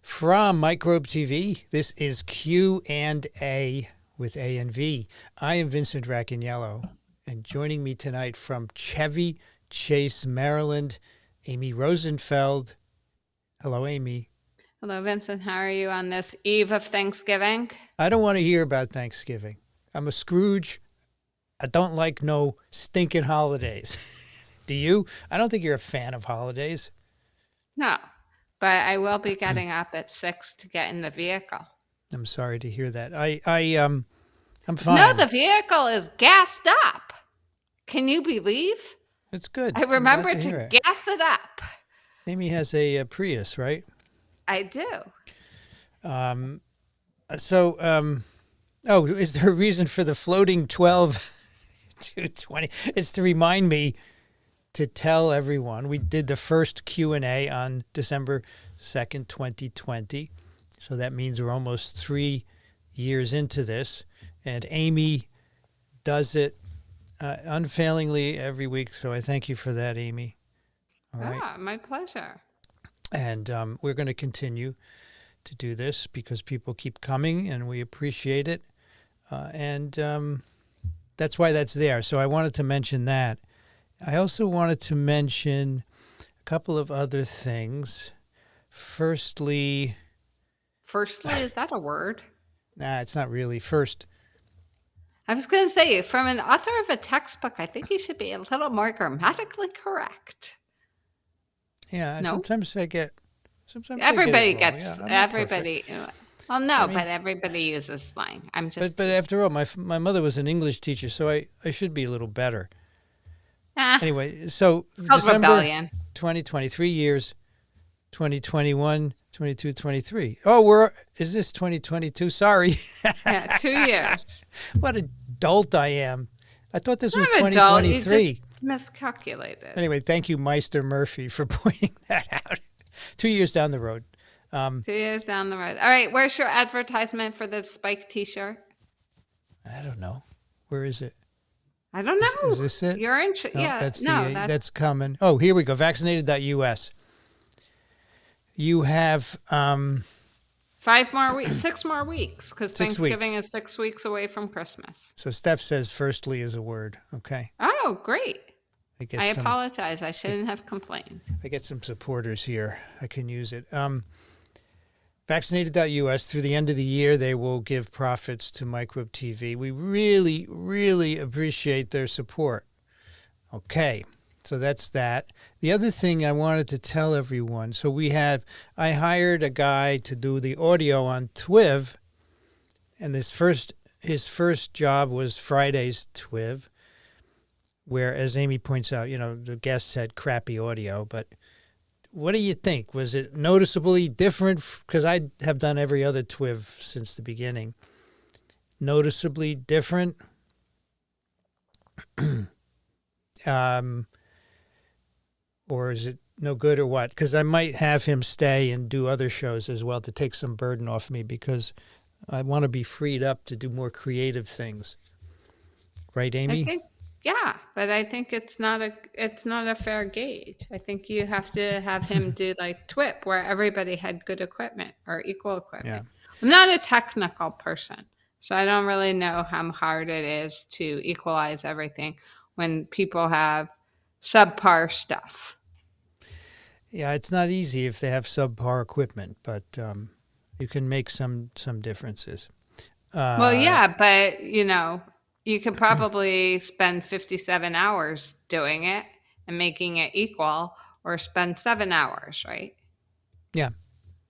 From MicroTV, this is Q&A with A&V. I am Vincent Racaniello, and joining me tonight from Chevy Chase, Maryland, Amy Rosenfeld. Hello, Amy. Hello, Vincent. How are you on this eve of Thanksgiving? I don't want to hear about Thanksgiving. I'm a Scrooge. I don't like no stinking holidays. Do you? I don't think you're a fan of holidays. No, but I will be getting up at 6 to get in the vehicle. I'm sorry to hear that. I'm fine. No, the vehicle is gassed up. Can you believe? It's good. I remember to gas it up. Amy has a Prius, right? I do. Is there a reason for the floating 12 to 20? It's to remind me to tell everyone we did the first Q&A on December 2nd, 2020. So that means we're almost 3 years into this. And Amy does it unfailingly every week. So I thank you for that, Amy. All right. Ah, my pleasure. And we're going to continue to do this because people keep coming and we appreciate it. And that's why that's there. So I wanted to mention that. I also wanted to mention a couple of other things. Firstly, is that a word? Nah, it's not really. First, I was going to say, from an author of a textbook, I think you should be a little more grammatically correct. Yeah, no? Sometimes everybody I gets, yeah, everybody. Well, no, but everybody uses slang. I'm just. But after all, my mother was an English teacher, so I should be a little better. Anyway, so December rebellion. 2020, 3 years, 2021, 22, 23. Oh, is this 2022? Sorry. Yeah, 2 years. What a dolt I am. I thought this was Not 2023. You just miscalculated. Anyway, thank you, Meister Murphy, for pointing that out. 2 years down the road. 2 years down the road. All right, where's your advertisement for the Spike T-shirt? I don't know. Where is it? I don't know. Is this it? You're in. Yeah, that's coming. Oh, here we go. Vaccinated.us. You have 5 more weeks, 6 more weeks, because 6 Thanksgiving weeks. is 6 weeks away from Christmas. So Steph says firstly is a word. Okay. Oh, great. I some, apologize. I shouldn't have complained. I get some supporters here. I can use it. Vaccinated.us, through the end of the year, they will give profits to MicroTV. We really, really appreciate their support. Okay, so that's that. The other thing I wanted to tell everyone, I hired a guy to do the audio on TWIV, and his first job was Friday's TWIV, where, as Amy points out, the guests had crappy audio, but what do you think? Was it noticeably different? Because I have done every other TWIV since the beginning. Noticeably different? Or is it no good or what? Because I might have him stay and do other shows as well to take some burden off me because I want to be freed up to do more creative things. Right, Amy? Yeah, but I think it's not a fair gauge. I think you have to have him do like TWIP, where everybody had good equipment or equal equipment. Yeah. I'm not a technical person, so I don't really know how hard it is to equalize everything when people have subpar stuff. Yeah, it's not easy if they have subpar equipment, but you can make some differences. Well, yeah, but you could probably spend 57 hours doing it and making it equal, or spend 7 hours, right? Yeah.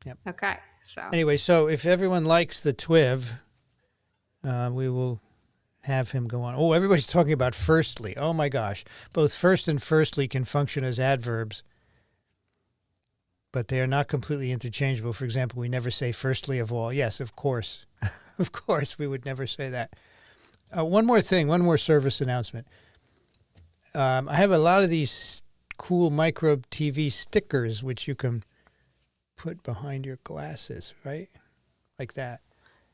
Yep. Okay. So anyway, so if everyone likes the TWIV, we will have him go on. Oh, everybody's talking about firstly. Oh my gosh. Both first and firstly can function as adverbs, but they are not completely interchangeable. For example, we never say firstly of all. Yes, of course. Of course, we would never say that. One more thing, one more service announcement. I have a lot of these cool MicroTV stickers, which you can put behind your glasses, right? Like that.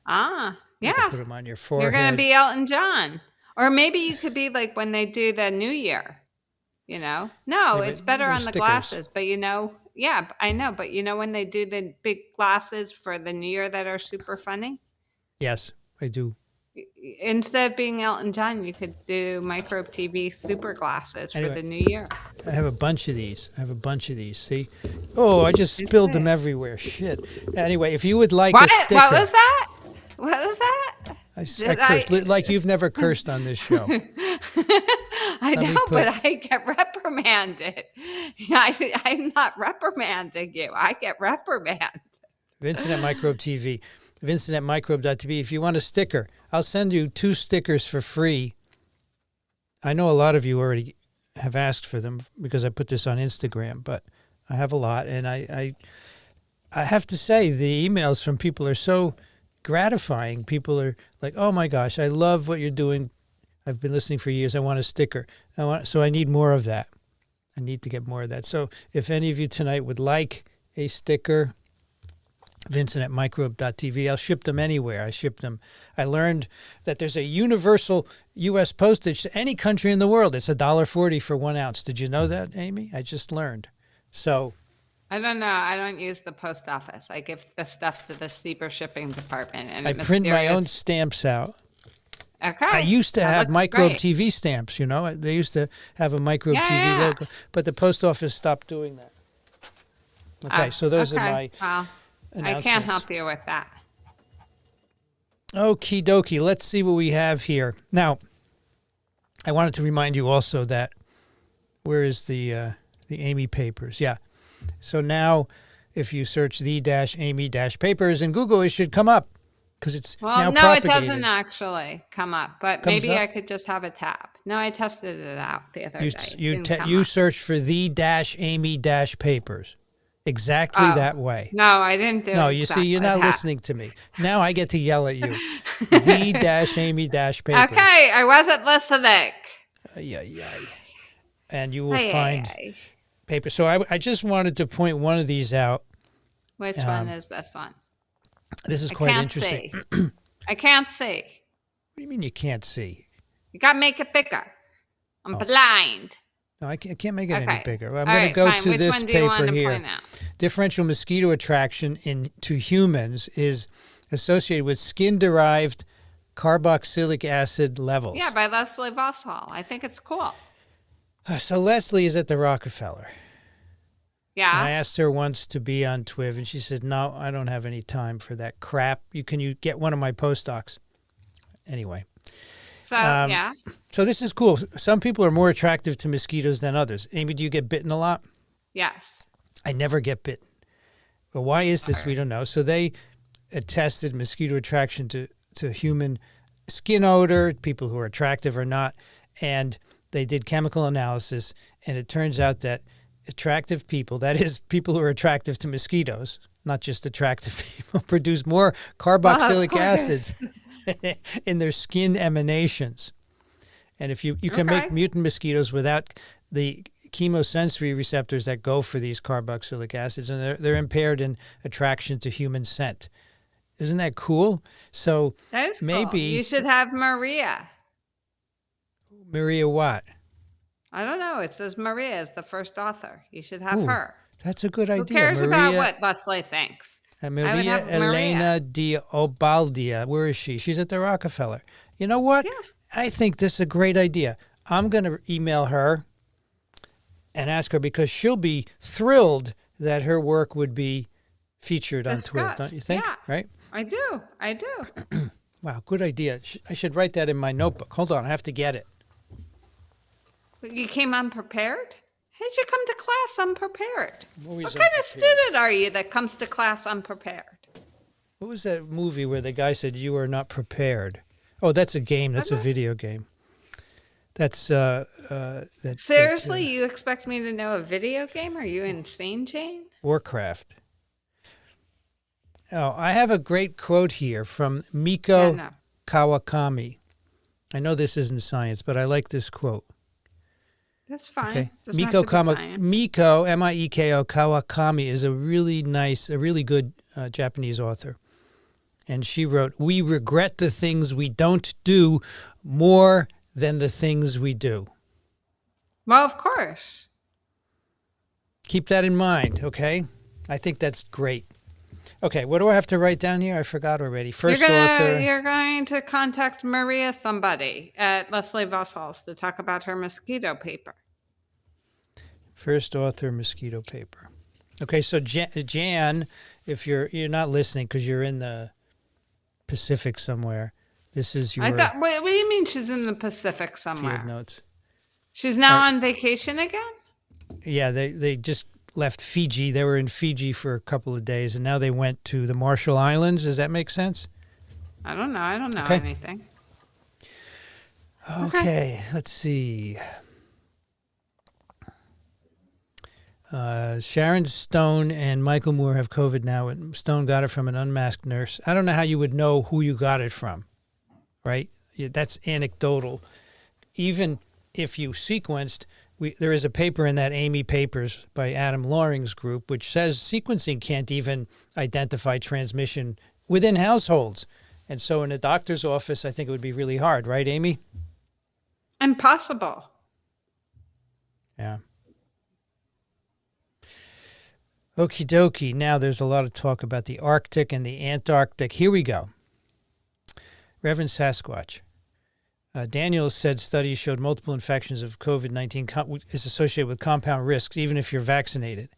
Ah, yeah. You can put them on your forehead. You're going to be Elton John. Or maybe you could be like when they do the New Year, No, yeah, it's better on the glasses, but Yeah, I know. But you know when they do the big glasses for the New Year that are super funny? Yes, I do. Instead of being Elton John, you could do MicroTV super glasses for Anyway, the New Year. I have a bunch of these. See? Oh, I just spilled them everywhere. Shit. Anyway, if you would like a sticker. What was that? What was that? I cursed like you've never cursed on this show. I know, but I get reprimanded. I'm not reprimanding you. I get reprimanded. Vincent at Microbe TV. Vincent at microbe.tv. If you want a sticker, I'll send you 2 stickers for free. I know a lot of you already have asked for them because I put this on Instagram, but I have a lot. And I have to say, the emails from people are so gratifying. People are like, oh my gosh, I love what you're doing. I've been listening for years. I want a sticker. So I need more of that. I need to get more of that. So if any of you tonight would like a sticker, Vincent at microbe.tv. I'll ship them anywhere. I ship them. I learned that there's a universal U.S. postage to any country in the world. It's $1.40 for 1 ounce. Did you know that, Amy? I just learned. So I don't know. I don't use the post office. I give the stuff to the Steeper shipping department. And I print my own stamps out. Okay. I used to have Microbe TV stamps, you know. They used to have a Microbe TV logo, but the post office stopped doing that. Okay, so those are my I can't help you with that. Okie dokie. Let's see what we have here. Now, I wanted to remind you also that where is the Amy Papers? Yeah. So now, if you search the-Amy-Papers in Google, it should come up because it's now propagated. No, it doesn't actually come up. But maybe up? I could just have a tab. No, I tested it out the other day. You searched for the-Amy-Papers. Exactly that way. No, I didn't do it. No, you see, you're not listening to me. Now I get to yell at you. The-Amy-Papers. Okay, I wasn't listening. And you will find paper. So I just wanted to point one of these out. Which one is this one? This is quite interesting. I can't see. What do you mean you can't see? You got to make it bigger. I'm blind. No, I can't make it any bigger. I'm going to go to Which this one do you paper want to here. point out? Differential mosquito attraction to humans is associated with skin-derived carboxylic acid levels. Yeah, by Leslie Vossall. I think it's cool. So Leslie is at the Rockefeller. Yeah. I asked her once to be on TWIV, and she said, no, I don't have any time for that crap. Can you get one of my postdocs? Anyway. So, So this is cool. Some people are more attractive to mosquitoes than others. Amy, do you get bitten a lot? Yes. I never get bitten. But why is this? We don't know. So they tested mosquito attraction to human skin odor, people who are attractive or not, and they did chemical analysis, and it turns out that attractive people, that is people who are attractive to mosquitoes, not just attractive people, produce more carboxylic acids in their skin emanations. And if you can make mutant mosquitoes without the chemosensory receptors that go for these carboxylic acids, and they're impaired in attraction to human scent. Isn't that cool? So that is maybe cool. You should have Maria. Maria what? I don't know. It says Maria is the first author. You should have her. That's a good idea. Who cares about what Leslie thinks? Maria Elena Di Obaldia. Where is she? She's at the Rockefeller. You know what? Yeah. I think this is a great idea. I'm going to email her and ask her because she'll be thrilled that her work would be featured on Twitter, don't you think? Yeah. Right? I do. Wow, good idea. I should write that in my notebook. Hold on, I have to get it. You came unprepared? How did you come to class unprepared? What kind of student are you that comes to class unprepared? What was that movie where the guy said you are not prepared? Oh, that's a game. That's a video game. That's seriously, you expect me to know a video game? Are you insane, Jane? Warcraft. Oh, I have a great quote here from Miko Kawakami. I know this isn't science, but I like this quote. That's fine. Okay. Miko Mieko Kawakami is a really nice, a really good Japanese author. And she wrote, "We regret the things we don't do more than the things we do." Well, of course. Keep that in mind, okay? I think that's great. Okay, what do I have to write down here? I forgot already. First author. You're going to contact Maria somebody at Leslie Vossels to talk about her mosquito paper. First author, mosquito paper. Okay, so Jan, if you're not listening because you're in the Pacific somewhere, this is your. What do you mean she's in the Pacific somewhere? Field notes. She's now on vacation again? Yeah, they just left Fiji. They were in Fiji for a couple of days, and now they went to the Marshall Islands. Does that make sense? I don't know. I don't know anything. Okay, let's see. Sharon Stone and Michael Moore have COVID now. Stone got it from an unmasked nurse. I don't know how you would know who you got it from, right? That's anecdotal. Even if you sequenced, there is a paper in that A&V Papers by Adam Loring's group, which says sequencing can't even identify transmission within households. And so in a doctor's office, I think it would be really hard, right, Amy? Impossible. Yeah. Okie dokie. Now there's a lot of talk about the Arctic and the Antarctic. Here we go. Reverend Sasquatch. Daniel said studies showed multiple infections of COVID-19 is associated with compound risks, even if you're vaccinated.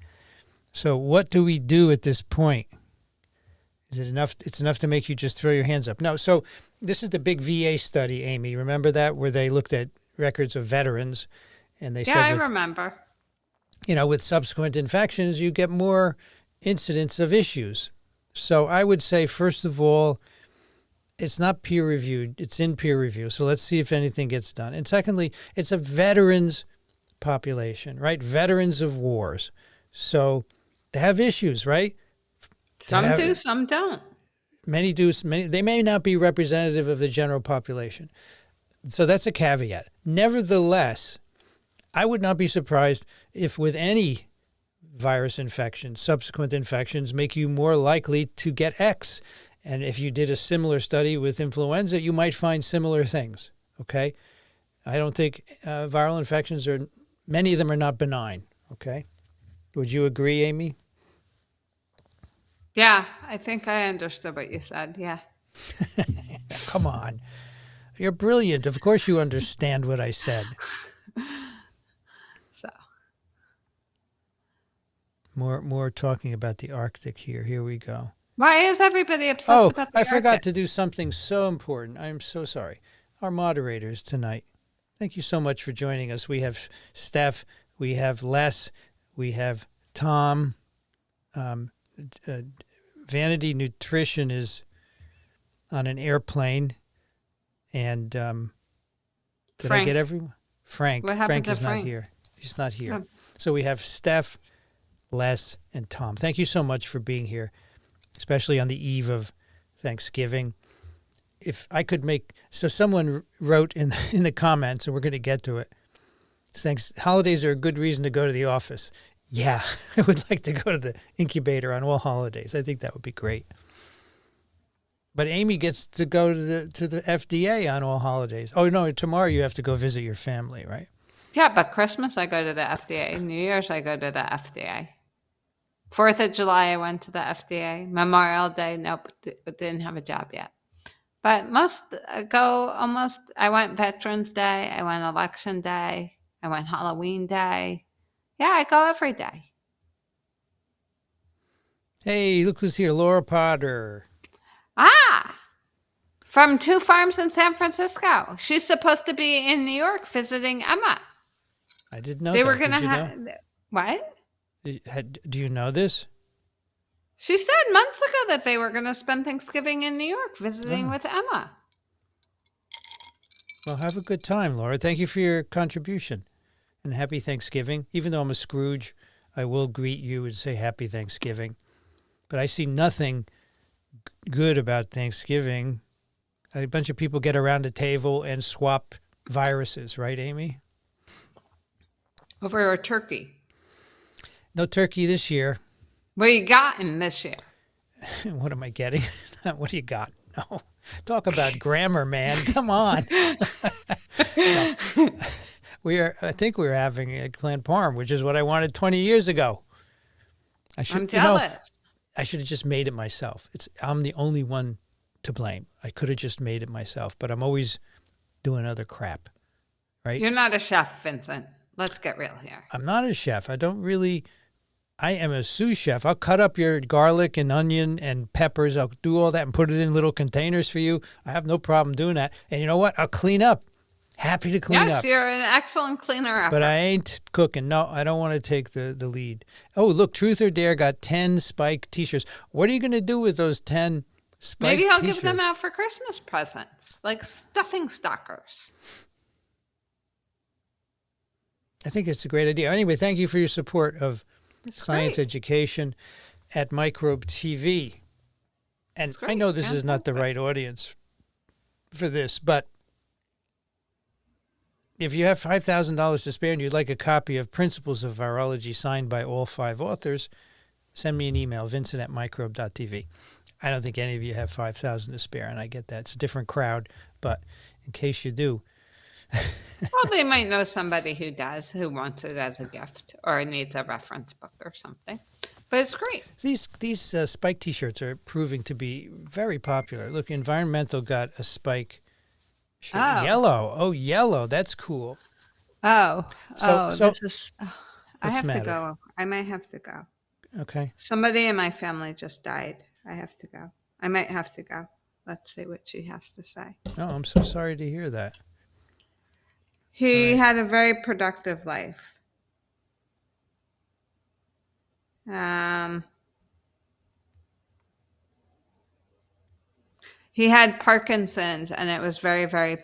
So what do we do at this point? Is it enough? It's enough to make you just throw your hands up. No. So this is the big VA study, Amy. Remember that, where they looked at records of veterans, and they said, I remember. With subsequent infections, you get more incidents of issues. So I would say, first of all, it's not peer-reviewed. It's in peer review. So let's see if anything gets done. And secondly, it's a veterans population, right? Veterans of wars. So they have issues, right? Some do, some don't. Many do. They may not be representative of the general population. So that's a caveat. Nevertheless, I would not be surprised if with any virus infection, subsequent infections make you more likely to get X. And if you did a similar study with influenza, you might find similar things, okay? I don't think viral infections many of them are not benign, okay? Would you agree, Amy? Yeah, I think I understood what you said, yeah. Come on. You're brilliant. Of course you understand what I said. So. More talking about the Arctic here. Here we go. Why is everybody obsessed about the Arctic? I forgot to do something so important. I'm so sorry. Our moderators tonight. Thank you so much for joining us. We have Steph, we have Les, we have Tom. Vanity Nutrition is on an airplane. And did I get everyone? Frank. What happened Frank is to Frank? not here. He's not here. Oh. So we have Steph, Les, and Tom. Thank you so much for being here, especially on the eve of Thanksgiving. If I could someone wrote in the comments, and we're going to get to it, saying holidays are a good reason to go to the office. Yeah, I would like to go to the incubator on all holidays. I think that would be great. But Amy gets to go to the FDA on all holidays. Oh, no, tomorrow you have to go visit your family, right? Yeah, but Christmas I go to the FDA. New Year's I go to the FDA. 4th of July I went to the FDA. Memorial Day, nope, didn't have a job yet. But I went Veterans Day, I went Election Day, I went Halloween Day. Yeah, I go every day. Hey, look who's here, Laura Potter. From 2 farms in San Francisco. She's supposed to be in New York visiting Emma. I didn't know they that. Were going to have. What? Do you know this? She said months ago that they were going to spend Thanksgiving in New York visiting with Emma. Well, have a good time, Laura. Thank you for your contribution. And happy Thanksgiving. Even though I'm a Scrooge, I will greet you and say happy Thanksgiving. But I see nothing good about Thanksgiving. A bunch of people get around a table and swap viruses, right, Amy? Over a turkey. No turkey this year. What you gotten this year? What am I getting? What do you got? No. Talk about grammar, man. Come on. No. I think we're having eggplant parm, which is what I wanted 20 years ago. I'm jealous. I should have just made it myself. I'm the only one to blame. I could have just made it myself, but I'm always doing other crap, right? You're not a chef, Vincent. Let's get real here. I'm not a chef. I am a sous chef. I'll cut up your garlic and onion and peppers. I'll do all that and put it in little containers for you. I have no problem doing that. And you know what? I'll clean up. Happy to clean up. Yes, you're an excellent cleaner. But I ain't cooking. No, I don't want to take the lead. Oh, look, Truth or Dare got 10 Spike T-shirts. What are you going to do with those 10 Spike Maybe I'll T-shirts? give them out for Christmas presents, like stuffing stockers. I think it's a great idea. Anyway, thank you for your support of science education at Microbe TV. And I know this is not the right audience for this, but if you have $5,000 to spare and you'd like a copy of Principles of Virology signed by all 5 authors, send me an email, vincent@microbe.tv. I don't think any of you have $5,000 to spare, and I get that. It's a different crowd, but in case you do. Well, they might know somebody who does, who wants it as a gift or needs a reference book or something. But it's great. These Spike T-shirts are proving to be very popular. Look, Environmental got a Spike shirt. Oh. Yellow. Oh, yellow. That's cool. So this is... I what's have the to matter? go. I might have to go. Okay. Somebody in my family just died. I have to go. I might have to go. Let's see what she has to say. Oh, I'm so sorry to hear that. He had a very productive life. He had Parkinson's, and it was very, very.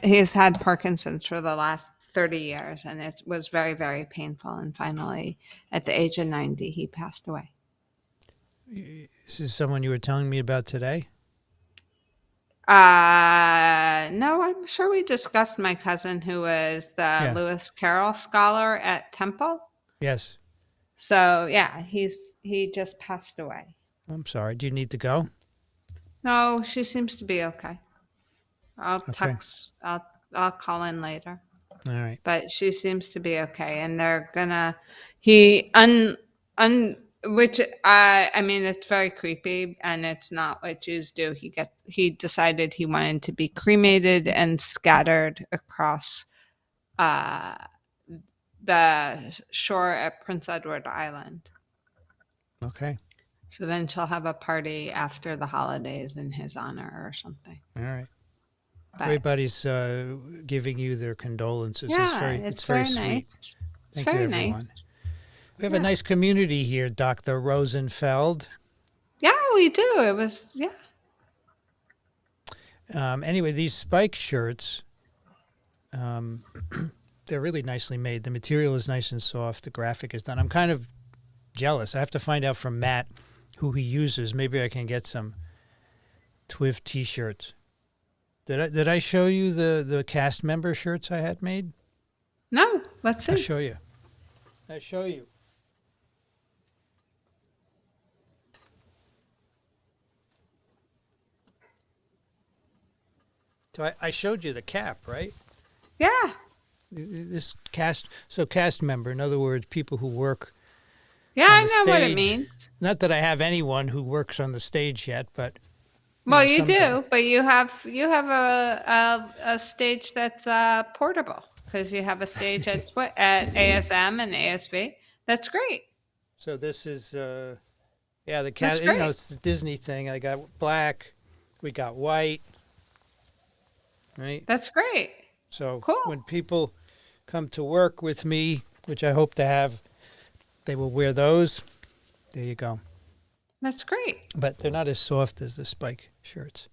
He's had Parkinson's for the last 30 years, and it was very, very painful. And finally, at the age of 90, he passed away. This is someone you were telling me about today? No, I'm sure we discussed my cousin who was the Lewis Carroll Scholar at Temple. Yes. So yeah, he just passed away. I'm sorry. Do you need to go? No, she seems to be okay. I'll text. I'll call in later. All right. But she seems to be okay, and they're gonna. Which I mean, it's very creepy, and it's not what Jews do. He decided he wanted to be cremated and scattered across the shore at Prince Edward Island. Okay. So then she'll have a party after the holidays in his honor or something. All right. But, everybody's giving you their condolences. Yeah, it's very sweet. Nice. It's Thank very you, everyone. nice. We have a nice community here, Dr. Rosenfeld. Yeah, we do. It was, Anyway, these Spike shirts, they're really nicely made. The material is nice and soft. The graphic is done. I'm kind of jealous. I have to find out from Matt who he uses. Maybe I can get some TWIV T-shirts. Did I show you the cast member shirts I had made? No, let's see. I'll show you. So I showed you the cap, right? Yeah. This cast member, in other words, people who work. Yeah, I know what it means. Not that I have anyone who works on the stage yet, but. Well, you do, but you have a stage that's portable because you have a stage at ASM and ASV. That's great. So this is the cat. You know, it's the Disney thing. I got black, we got white, right? That's great. So cool. When people come to work with me, which I hope to have, they will wear those. There you go. That's great. But they're not as soft as the Spike shirts.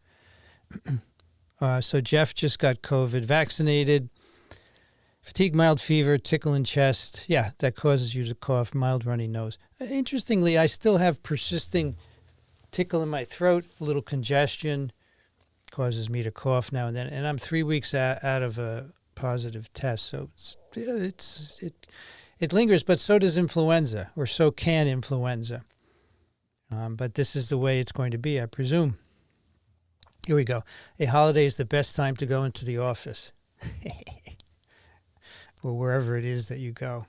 So Jeff just got COVID, vaccinated, fatigue, mild fever, tickle in chest. Yeah, that causes you to cough, mild runny nose. Interestingly, I still have persisting tickle in my throat, a little congestion, causes me to cough now and then. And I'm 3 weeks out of a positive test. So it lingers, but so does influenza, or so can influenza. But this is the way it's going to be, I presume. Here we go. A holiday is the best time to go into the office. or wherever it is that you go.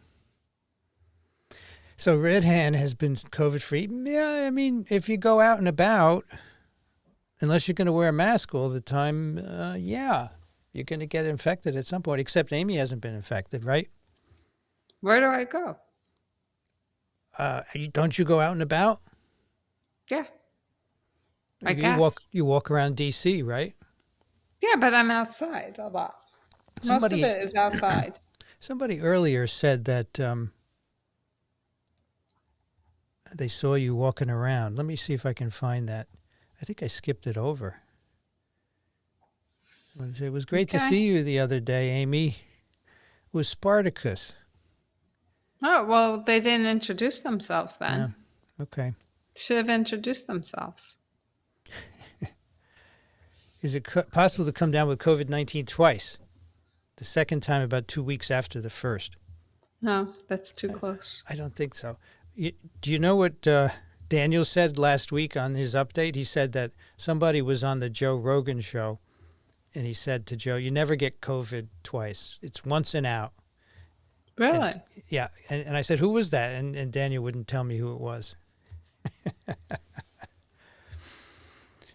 So Red Hand has been COVID-free. Yeah, I mean, if you go out and about, unless you're going to wear a mask all the time, yeah, you're going to get infected at some point, except Amy hasn't been infected, right? Where do I go? Don't you go out and about? Yeah. I guess. You walk around D.C., right? Yeah, but I'm outside a lot. Most of it is outside. Somebody earlier said that they saw you walking around. Let me see if I can find that. I think I skipped it over. It was great to see you the other day, Amy. It was Spartacus. Oh, well, they didn't introduce themselves then. Yeah. Okay. Should have introduced themselves. Is it possible to come down with COVID-19 twice? The second time about 2 weeks after the first. No, that's too close. I don't think so. Do you know what Daniel said last week on his update? He said that somebody was on the Joe Rogan show, and he said to Joe, you never get COVID twice. It's once and out. Really? And, yeah. And I said, who was that? And Daniel wouldn't tell me who it was.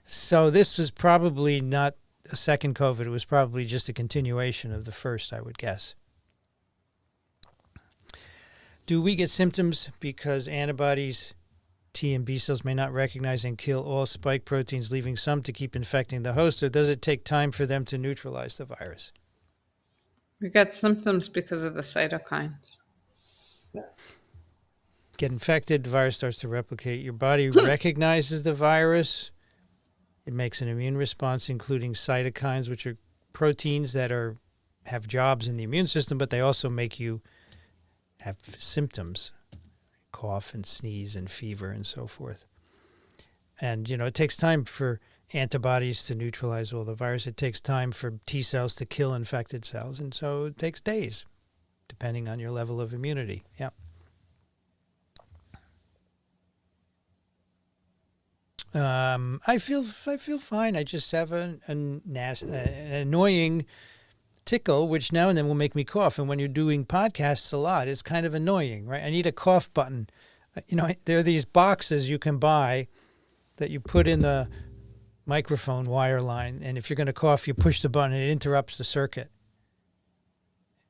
So this was probably not a second COVID. It was probably just a continuation of the first, I would guess. Do we get symptoms because antibodies, T and B cells may not recognize and kill all spike proteins, leaving some to keep infecting the host, or does it take time for them to neutralize the virus? We get symptoms because of the cytokines. Get infected, the virus starts to replicate. Your body recognizes the virus. It makes an immune response, including cytokines, which are proteins that have jobs in the immune system, but they also make you have symptoms, cough and sneeze and fever and so forth. And, it takes time for antibodies to neutralize all the virus. It takes time for T cells to kill infected cells. And so it takes days, depending on your level of immunity. Yeah. I feel fine. I just have an annoying tickle, which now and then will make me cough. And when you're doing podcasts a lot, it's kind of annoying, right? I need a cough button. There are these boxes you can buy that you put in the microphone wire line, and if you're going to cough, you push the button, and it interrupts the circuit.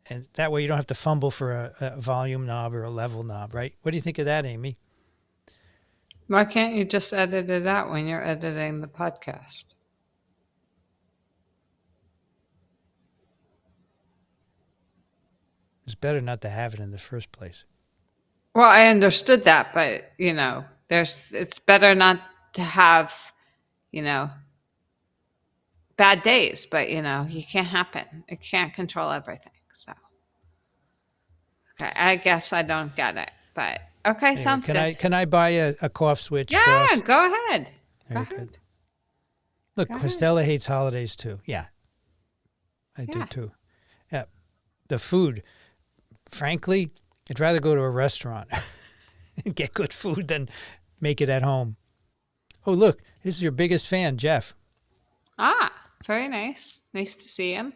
And that way you don't have to fumble for a volume knob or a level knob, right? What do you think of that, Amy? Why can't you just edit it out when you're editing the podcast? It's better not to have it in the first place. Well, I understood that, but, it's better not to have, bad days, but, you can't happen. It can't control everything. So, okay, I guess I don't get it, but okay, anyway, sounds good. Can I buy a cough switch? Yeah, boss? go ahead. Very good. Look, Costello hates holidays too. Yeah, I do too. Yeah, the food. Frankly, I'd rather go to a restaurant and get good food than make it at home. Oh, look, this is your biggest fan, Jeff. Ah, very nice. Nice to see him.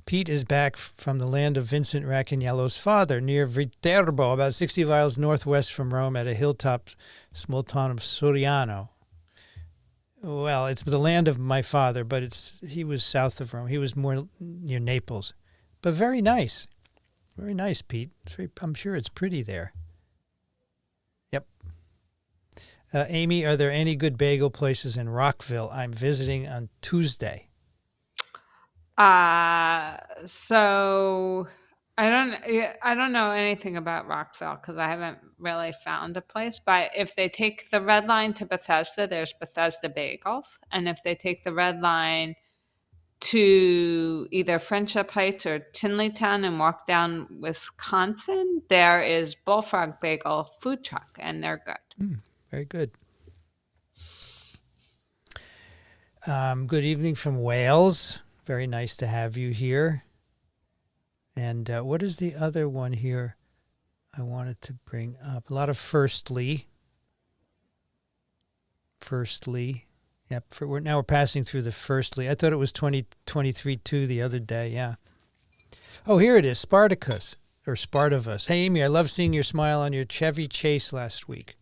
Pete is back from the land of Vincent Racaniello's father, near Viterbo, about 60 miles northwest from Rome, at a hilltop small town of Soriano. Well, it's the land of my father, but he was south of Rome. He was more near Naples. But very nice. Very nice, Pete. I'm sure it's pretty there. Yep. Amy, are there any good bagel places in Rockville? I'm visiting on Tuesday. So I don't know anything about Rockville because I haven't really found a place. But if they take the red line to Bethesda, there's Bethesda Bagels. And if they take the red line to either Friendship Heights or Tinleytown and walk down Wisconsin, there is Bullfrog Bagel food truck, and they're good. Very good. Good evening from Wales. Very nice to have you here. And what is the other one here I wanted to bring up? A lot of Firstly. Yep. Now we're passing through the Firstly. I thought it was 2023 too the other day. Yeah. Oh, here it is, Spartacus, or Spartavus. Hey, Amy, I love seeing your smile on your Chevy Chase last week.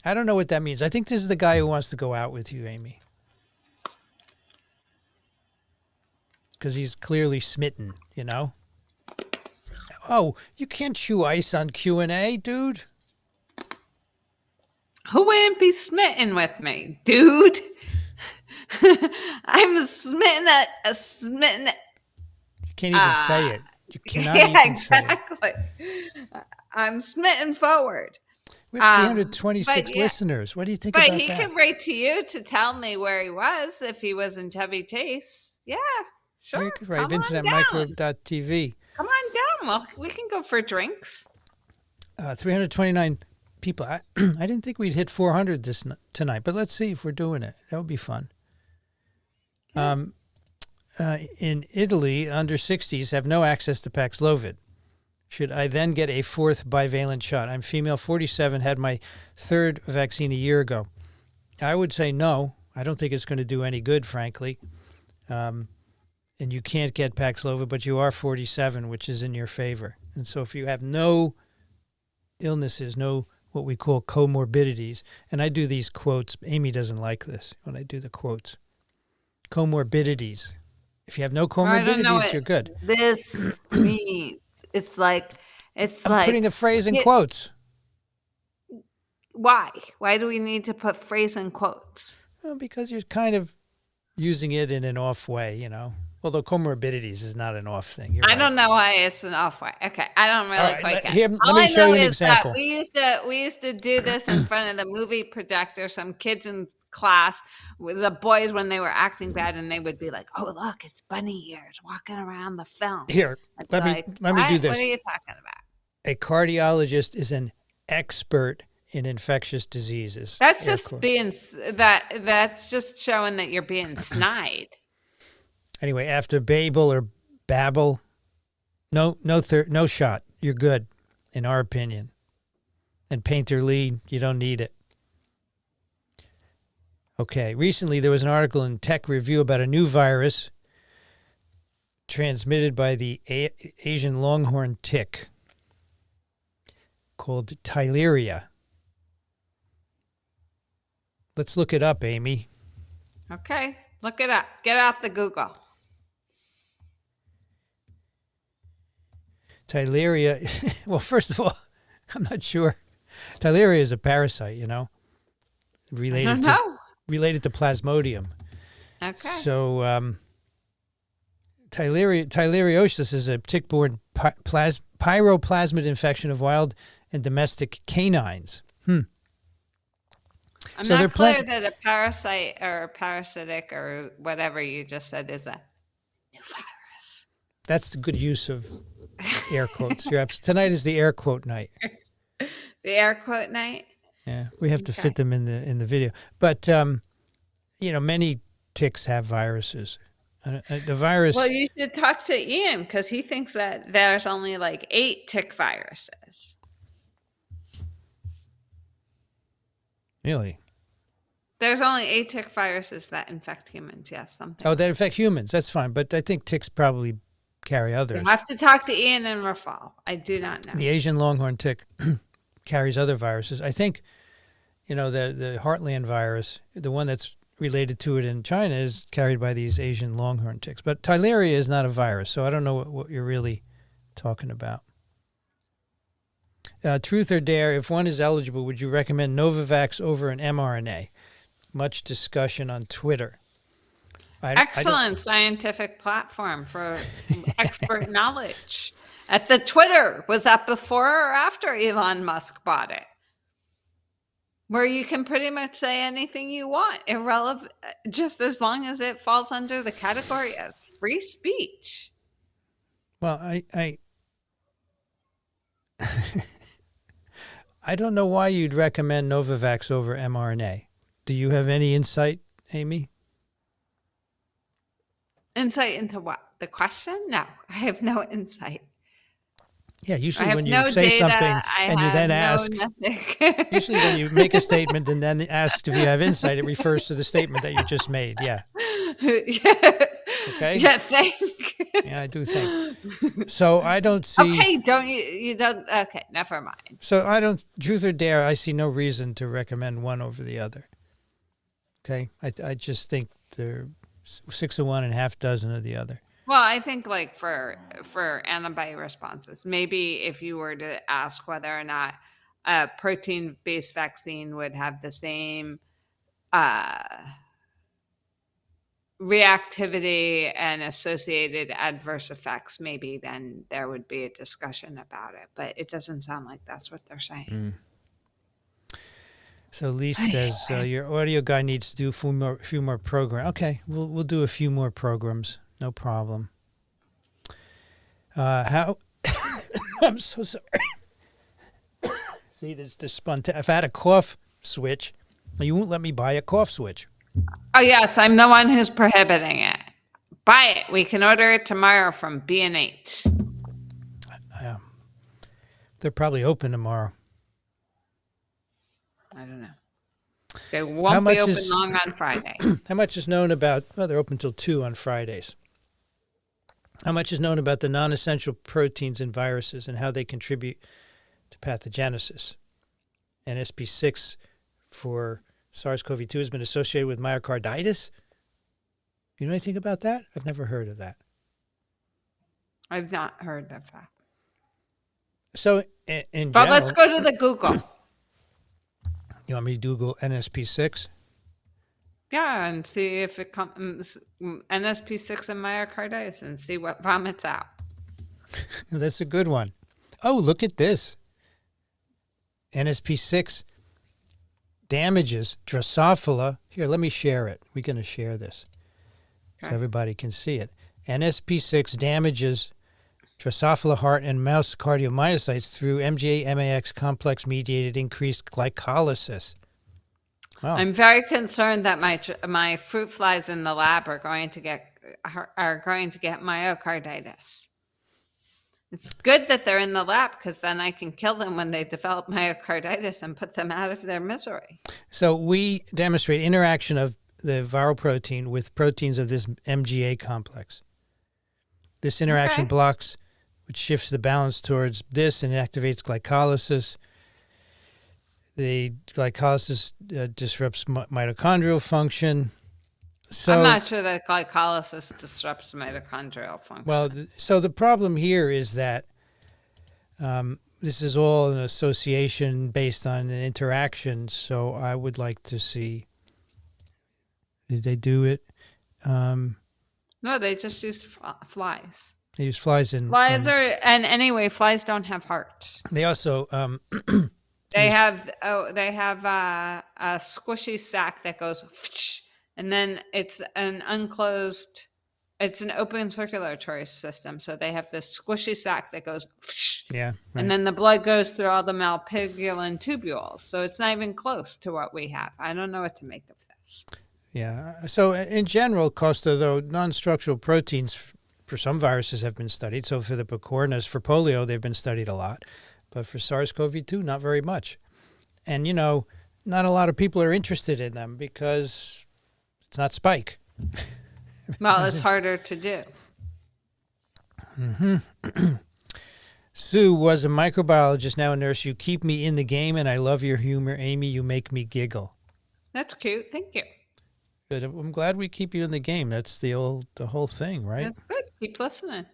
I don't know what that means. I think this is the guy who wants to go out with you, Amy. Because he's clearly smitten, you know? Oh, you can't chew ice on Q&A, dude. Who wouldn't be smitten with me, dude? I'm smitten at a smitten. You can't even say it. You cannot even say it. I'm smitten forward. We have 326 listeners. What do you think about that? But he could write to you to tell me where he was if he was in Chevy Chase. Yeah, sure. You could write Vincent at micro.tv. Come on down. Well, we can go for drinks. 329 people. I didn't think we'd hit 400 tonight, but let's see if we're doing it. That would be fun. In Italy, under 60s have no access to Pax Loaded. Should I then get a fourth bivalent shot? I'm female, 47, had my third vaccine a year ago. I would say no. I don't think it's going to do any good, frankly. And you can't get Pax Loaded, but you are 47, which is in your favor. And so if you have no illnesses, no what we call comorbidities, and I do these quotes. Amy doesn't like this when I do the quotes. Comorbidities. If you have no comorbidities, you're good. This means it's like I'm putting a phrase in quotes. Why? Why do we need to put phrase in quotes? Well, because you're kind of using it in an off way, you know. Although comorbidities is not an off thing. I don't know why it's an off way. Okay, I don't really quite get it. Let me show you an example. We used to do this in front of the movie projector. Some kids in class with the boys when they were acting bad, and they would be like, "Oh, look, it's bunny ears walking around the film." Here, let me do this. What are you talking about? A cardiologist is an expert in infectious diseases. That's just that's just showing that you're being snide. Anyway, after Babel or Babel, no shot. You're good, in our opinion. And Painter Lee, you don't need it. Okay, recently there was an article in Tech Review about a new virus transmitted by the Asian longhorn tick called Tyluriosis. Let's look it up, Amy. Okay, look it up. Get out the Google. Tyluriosis. Well, first of all, I'm not sure. Tyluriosis is a parasite, you know, related to Plasmodium. Okay. So Tyluriosis is a tick-borne pyroplasmid infection of wild and domestic canines. I'm not clear that a parasite or parasitic or whatever you just said is a new virus. That's the good use of air quotes. Tonight is the air quote night. The air quote night? Yeah, we have to fit them in the video. But, you know, many ticks have viruses. The virus... Well, you should talk to Ian because he thinks that there's only like 8 tick viruses. Really? There's only 8 tick viruses that infect humans, yes. Something. Oh, that infect humans. That's fine. But I think ticks probably carry others. You have to talk to Ian and Rafal. I do not know. The Asian longhorn tick carries other viruses. I think, you know, the Heartland virus, the one that's related to it in China, is carried by these Asian longhorn ticks. But Tyluriosis is not a virus, so I don't know what you're really talking about. Truth or dare, if one is eligible, would you recommend Novavax over an mRNA? Much discussion on Twitter. Excellent scientific platform for expert knowledge. At the Twitter, was that before or after Elon Musk bought it? Where you can pretty much say anything you want, irrelevant, just as long as it falls under the category of free speech. Well, I don't know why you'd recommend Novavax over mRNA. Do you have any insight, Amy? Insight into what? The question? No, I have no insight. Yeah, usually when you say something and you then ask, usually when you make a statement and then ask if you have insight, it refers to the statement that you just made. Yeah. Okay? Yeah, think. Yeah, I do think. So I don't see... Okay, don't you don't... Okay, never mind. So I don't... Truth or dare, I see no reason to recommend one over the other. Okay? I just think they're 6 of one and half dozen of the other. Well, I think like for antibody responses, maybe if you were to ask whether or not a protein-based vaccine would have the same reactivity and associated adverse effects, maybe then there would be a discussion about it. But it doesn't sound like that's what they're saying. So Lee says your audio guy needs to do a few more programs. Okay, we'll do a few more programs. No problem. How? I'm so sorry. See, this if I had a cough switch, you won't let me buy a cough switch. Oh yes, I'm the one who's prohibiting it. Buy it. We can order it tomorrow from B&H. They're probably open tomorrow. I don't know. They won't be open long on Friday. How much is known about... Well, they're open till 2 on Fridays. How much is known about the non-essential proteins in viruses and how they contribute to pathogenesis? And SP6 for SARS-CoV-2 has been associated with myocarditis? You know anything about that? I've never heard of that. I've not heard of that. So, in general... But let's go to the Google. You want me to Google NSP6? Yeah, and see if it comes NSP6 and myocarditis and see what vomits out. That's a good one. Oh, look at this. NSP6 damages Drosophila. Here, let me share it. We're going to share this so everybody can see it. NSP6 damages Drosophila heart and mouse cardiomyocytes through MGA-MAX complex-mediated increased glycolysis. Wow. I'm very concerned that my fruit flies in the lab are going to get myocarditis. It's good that they're in the lab because then I can kill them when they develop myocarditis and put them out of their misery. So we demonstrate interaction of the viral protein with proteins of this MGA complex. This interaction blocks, which shifts the balance towards this and activates glycolysis. The glycolysis disrupts mitochondrial function. So, I'm not sure that glycolysis disrupts mitochondrial function. Well, so the problem here is that this is all an association based on an interaction. So I would like to see, did they do it? No, they just use flies. They use flies and anyway, flies don't have hearts. They also they have a squishy sac that goes, and then it's an open circulatory system. So they have this squishy sac that goes, and then the blood goes through all the malpighian tubules. So it's not even close to what we have. I don't know what to make of this. Yeah. So in general, Cousteau, though, non-structural proteins for some viruses have been studied. So for the picornas, for polio, they've been studied a lot. But for SARS-CoV-2, not very much. And, you know, not a lot of people are interested in them because it's not spike. Well, it's harder to do. Sue was a microbiologist, now a nurse. You keep me in the game, and I love your humor. Amy, you make me giggle. That's cute. Thank you. Good. I'm glad we keep you in the game. That's the whole thing, right? That's good. Keep listening.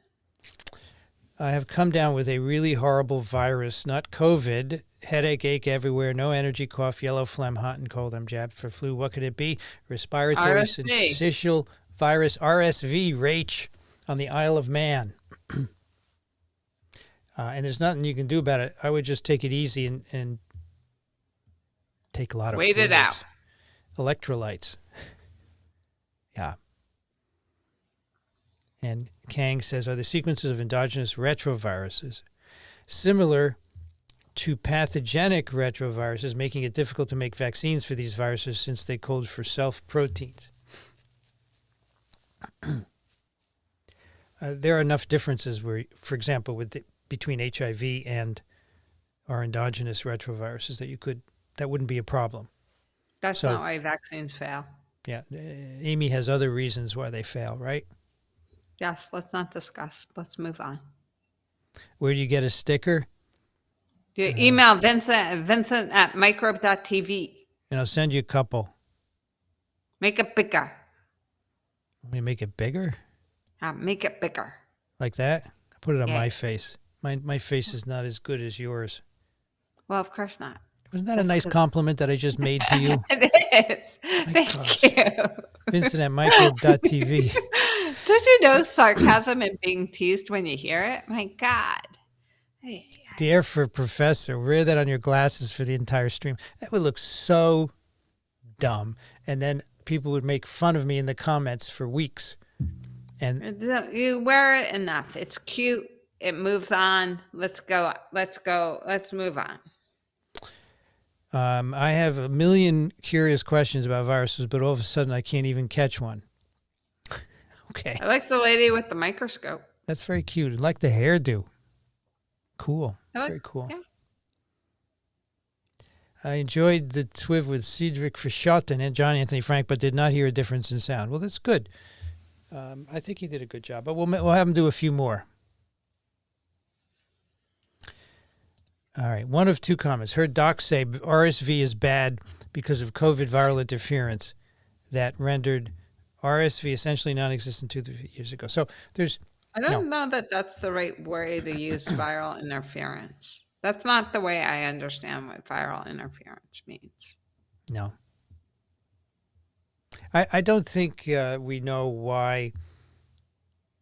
I have come down with a really horrible virus, not COVID. Headache, ache everywhere, no energy, cough, yellow phlegm, hot and cold. I'm jabbed for flu. What could it be? Respiratory syncytial virus, RSV, Rach, on the Isle of Man. And there's nothing you can do about it. I would just take it easy and take a lot of wait fluids. It out. Electrolytes. Yeah. And Kang says, are the sequences of endogenous retroviruses similar to pathogenic retroviruses, making it difficult to make vaccines for these viruses since they code for self-proteins? There are enough differences where, for example, between HIV and our endogenous retroviruses that wouldn't be a problem. That's not why vaccines fail. Yeah. Amy has other reasons why they fail, right? Yes, let's not discuss. Let's move on. Where do you get a sticker? You email Vincent at microbe.tv. And I'll send you a couple. Make it bigger. Want me to make it bigger? Make it bigger. Like that? I put it on my face. My face is not as good as yours. Well, of course not. Wasn't that a nice compliment that I just made to you? It is. Thank you. Vincent at microbe.tv. Don't you know sarcasm and being teased when you hear it? My God. Hey. Dare for Professor. Wear that on your glasses for the entire stream. That would look so dumb. And then people would make fun of me in the comments for weeks. And you wear it enough. It's cute. It moves on. Let's go. Let's move on. I have a million curious questions about viruses, but all of a sudden I can't even catch one. Okay. I like the lady with the microscope. That's very cute. I like the hairdo. Cool. Very cool. Yeah. I enjoyed the TWIV with Cedric Fischotten and John Anthony Frank, but did not hear a difference in sound. Well, that's good. I think he did a good job, but we'll have him do a few more. All right. One of two comments. Heard docs say RSV is bad because of COVID viral interference that rendered RSV essentially non-existent 2-3 years ago. So there's... I don't know that that's the right way to use viral interference. That's not the way I understand what viral interference means. No. I don't think we know why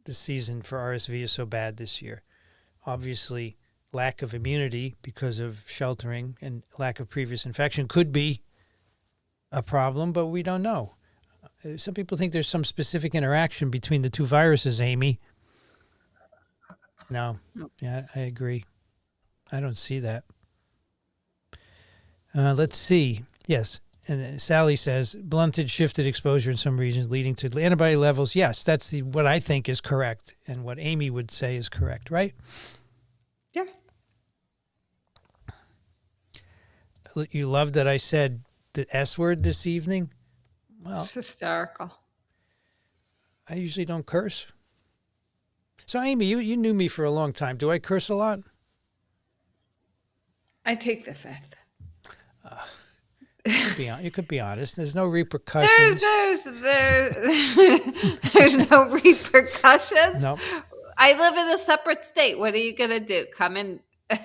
the season for RSV is so bad this year. Obviously, lack of immunity because of sheltering and lack of previous infection could be a problem, but we don't know. Some people think there's some specific interaction between the two viruses, Amy. No. Yeah, I agree. I don't see that. Let's see. Yes. And Sally says, blunted, shifted exposure in some regions leading to antibody levels. Yes, that's what I think is correct and what Amy would say is correct, right? Yeah. You love that I said the S word this evening? Well, it's hysterical. I usually don't curse. So, Amy, you knew me for a long time. Do I curse a lot? I take the fifth. You could be honest. There's no repercussions. There's no repercussions. Nope. I live in a separate state. What are you going to do? Come in? I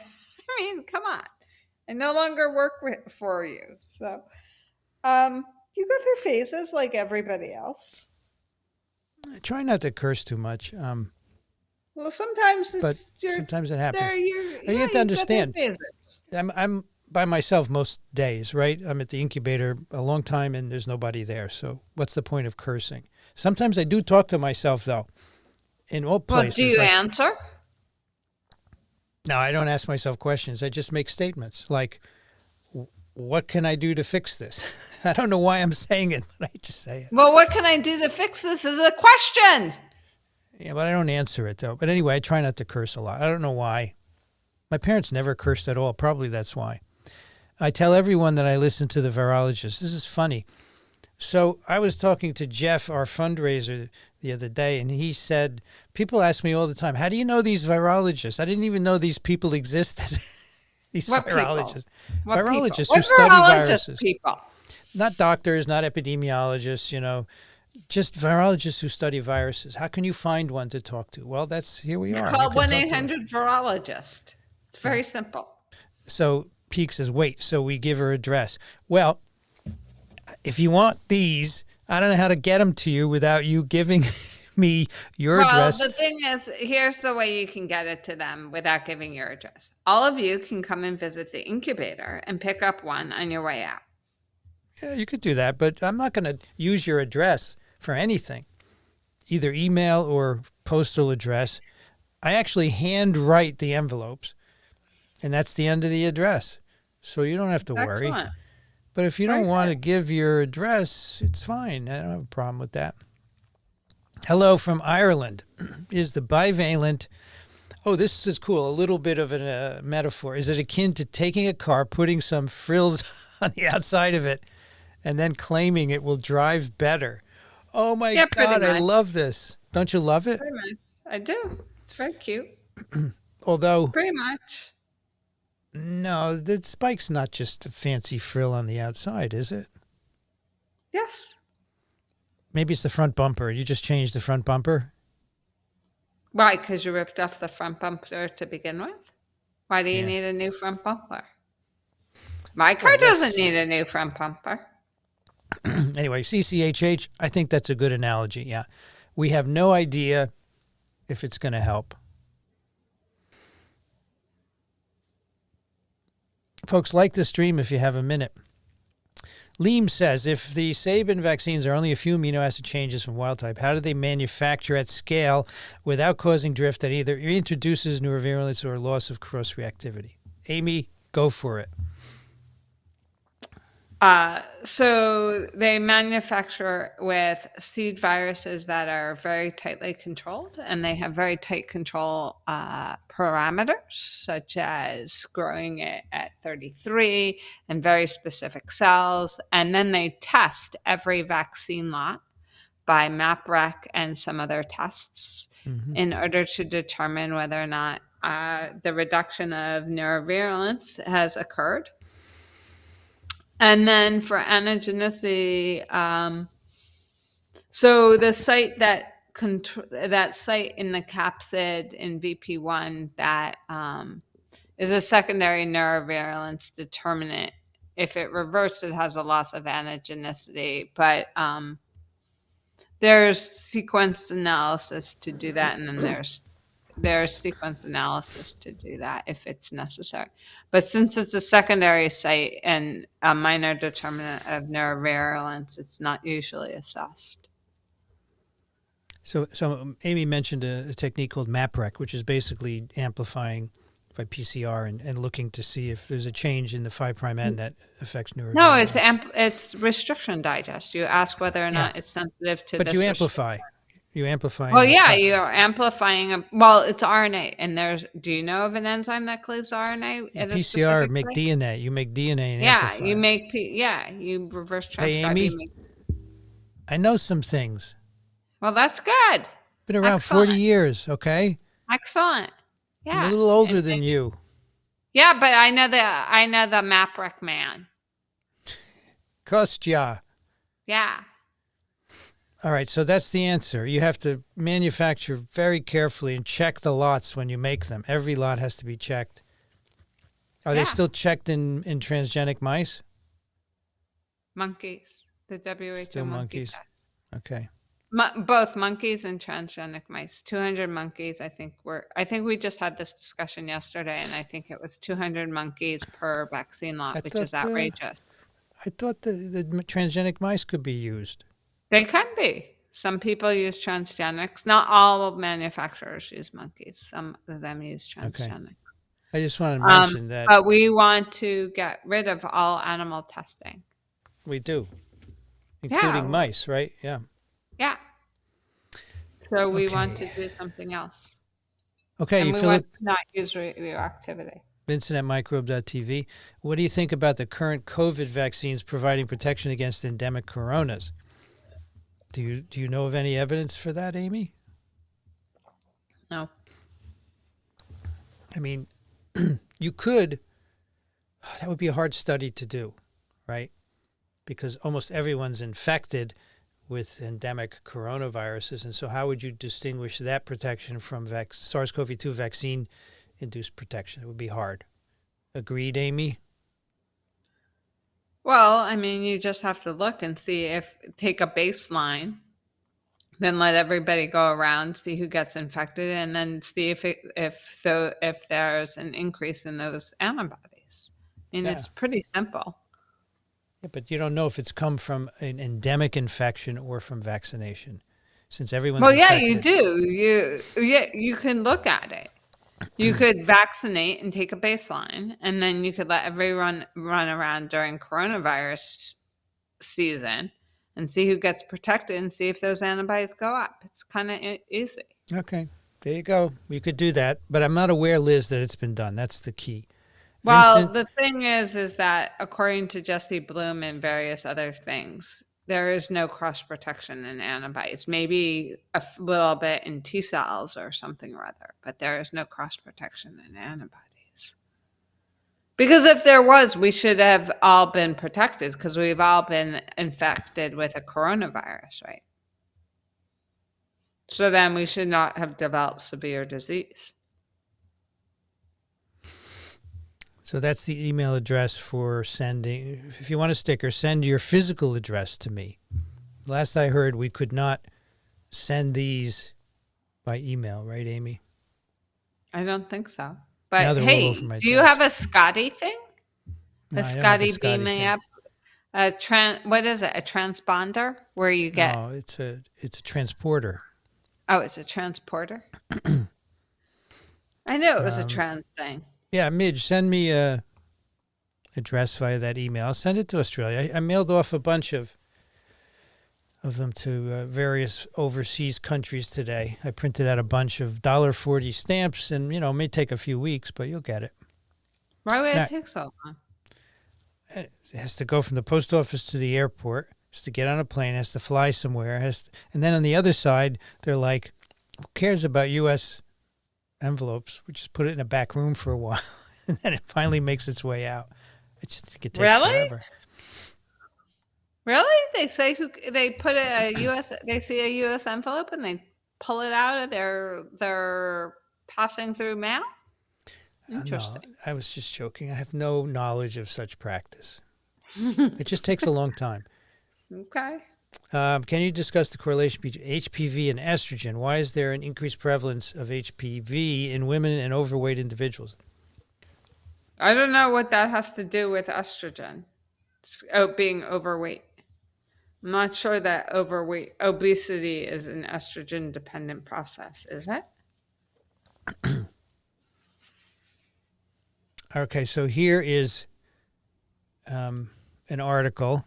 mean, come on. I no longer work for you. So you go through phases like everybody else. I try not to curse too much. Well, sometimes sometimes it happens. You have to understand. I'm by myself most days, right? I'm at the incubator a long time and there's nobody there. So what's the point of cursing? Sometimes I do talk to myself, though, in all places. Well, do you answer? No, I don't ask myself questions. I just make statements like, what can I do to fix this? I don't know why I'm saying it, but I just say it. Well, what can I do to fix this is a question. Yeah, but I don't answer it, though. But anyway, I try not to curse a lot. I don't know why. My parents never cursed at all. Probably that's why. I tell everyone that I listen to the Virologists. This is funny. So I was talking to Jeff, our fundraiser, the other day, and he said, people ask me all the time, how do you know these virologists? I didn't even know these people existed. These what virologists. What virologists people? who study viruses. People? Not doctors, not epidemiologists, just virologists who study viruses. How can you find one to talk to? Well, here we are. Call 1-800-Virologist. It's very simple. So Peak says, wait, so we give her address. Well, if you want these, I don't know how to get them to you without you giving me your address. Well, the thing is, here's the way you can get it to them without giving your address. All of you can come and visit the incubator and pick up one on your way out. Yeah, you could do that, but I'm not going to use your address for anything, either email or postal address. I actually handwrite the envelopes, and that's the end of the address. So you don't have to worry. But if you don't want to give your address, it's fine. I don't have a problem with that. Hello from Ireland. Is the bivalent... Oh, this is cool. A little bit of a metaphor. Is it akin to taking a car, putting some frills on the outside of it, and then claiming it will drive better? Oh, my God, I love this. Don't you love it? Pretty much. I do. It's very cute. Although, Pretty much. no, the spike's not just a fancy frill on the outside, is it? Yes. Maybe it's the front bumper. You just changed the front bumper? Why? Because you ripped off the front bumper to begin with? Why do you need a new front bumper? My car doesn't need a new front bumper. Anyway, CCHH, I think that's a good analogy, yeah. We have no idea if it's going to help. Folks, like the stream if you have a minute. Liam says, if the Sabin vaccines are only a few amino acid changes from wild type, how do they manufacture at scale without causing drift that either introduces neurovirulence or loss of cross-reactivity? Amy, go for it. So they manufacture with seed viruses that are very tightly controlled, and they have very tight control parameters, such as growing it at 33 and very specific cells. And then they test every vaccine lot by MAPREC and some other tests in order to determine whether or not the reduction of neurovirulence has occurred. And then for antigenicity, so the site that site in the capsid in VP1 that is a secondary neurovirulence determinant. If it reverts, it has a loss of antigenicity, but there's sequence analysis to do that, and then there's sequence analysis to do that if it's necessary. But since it's a secondary site and a minor determinant of neurovirulence, it's not usually assessed. So Amy mentioned a technique called MAPREC, which is basically amplifying by PCR and looking to see if there's a change in the 5' end that affects neurovirulence. No, it's restriction digest. You ask whether or not it's sensitive to this. But you amplify. You amplify. Well, yeah, you're amplifying. It's RNA, and do you know of an enzyme that cleaves RNA? In PCR, make DNA. You make DNA and amplify. You reverse transcribe. Hey, Amy, I know some things. Well, that's good. Been around 40 years, okay? Excellent. Yeah. I'm a little older than you. Yeah, but I know the MAPREC man. Kostya. Yeah. All right, so that's the answer. You have to manufacture very carefully and check the lots when you make them. Every lot has to be checked. Are they still checked in transgenic mice? Monkeys. The WHO still monkeys. Okay. Both monkeys and transgenic mice. 200 monkeys. I think we just had this discussion yesterday, and I think it was 200 monkeys per vaccine lot, which is outrageous. I thought the transgenic mice could be used. They can be. Some people use transgenics. Not all manufacturers use monkeys. Some of them use transgenics. Okay. I just wanted to mention that. But we want to get rid of all animal testing. We do, including mice, right? Yeah. Yeah. So we want to do something else. Okay. And we want to not use radioactivity. Vincent at microbe.tv. What do you think about the current COVID vaccines providing protection against endemic coronas? Do you know of any evidence for that, Amy? No. I mean, you could. That would be a hard study to do, right? Because almost everyone's infected with endemic coronaviruses. And so how would you distinguish that protection from SARS-CoV-2 vaccine-induced protection? It would be hard. Agreed, Amy? Well, I mean, you just have to look and take a baseline, then let everybody go around, see who gets infected, and then see if there's an increase in those antibodies. I mean, it's pretty simple. Yeah, but you don't know if it's come from an endemic infection or from vaccination, since everyone's infected. You do. You can look at it. You could vaccinate and take a baseline, and then you could let everyone run around during coronavirus season and see who gets protected and see if those antibodies go up. It's kind of easy. Okay. There you go. You could do that, but I'm not aware, Liz, that it's been done. That's the key. Well, Vincent? the thing is that according to Jesse Bloom and various other things, there is no cross protection in antibodies. Maybe a little bit in T cells or something or other, but there is no cross protection in antibodies. Because if there was, we should have all been protected because we've all been infected with a coronavirus, right? So then we should not have developed severe disease. So that's the email address for sending. If you want a sticker, send your physical address to me. Last I heard, we could not send these by email, right, Amy? I don't think so. But hey, do you desk. have a Scotty thing? No, A Scotty beam me up? What is it? A transponder where you get? No, it's a transporter. Oh, it's a transporter. I knew it was a trans thing. Yeah, Midge, send me a address via that email. I'll send it to Australia. I mailed off a bunch of them to various overseas countries today. I printed out a bunch of $1.40 stamps, and it may take a few weeks, but you'll get it. Why would it take so long? It has to go from the post office to the airport. Has to get on a plane. Has to fly somewhere. And then on the other side, they're like, "Who cares about U.S. envelopes? We just put it in a back room for a while, and then it finally makes its way out." It takes forever. Really? They say they put they see a U.S. envelope and they pull it out of their passing through mail? Interesting. No, I was just joking. I have no knowledge of such practice. It just takes a long time. Okay. Can you discuss the correlation between HPV and estrogen? Why is there an increased prevalence of HPV in women and overweight individuals? I don't know what that has to do with estrogen. Being overweight. I'm not sure that obesity is an estrogen dependent process, is it? Okay, so here is an article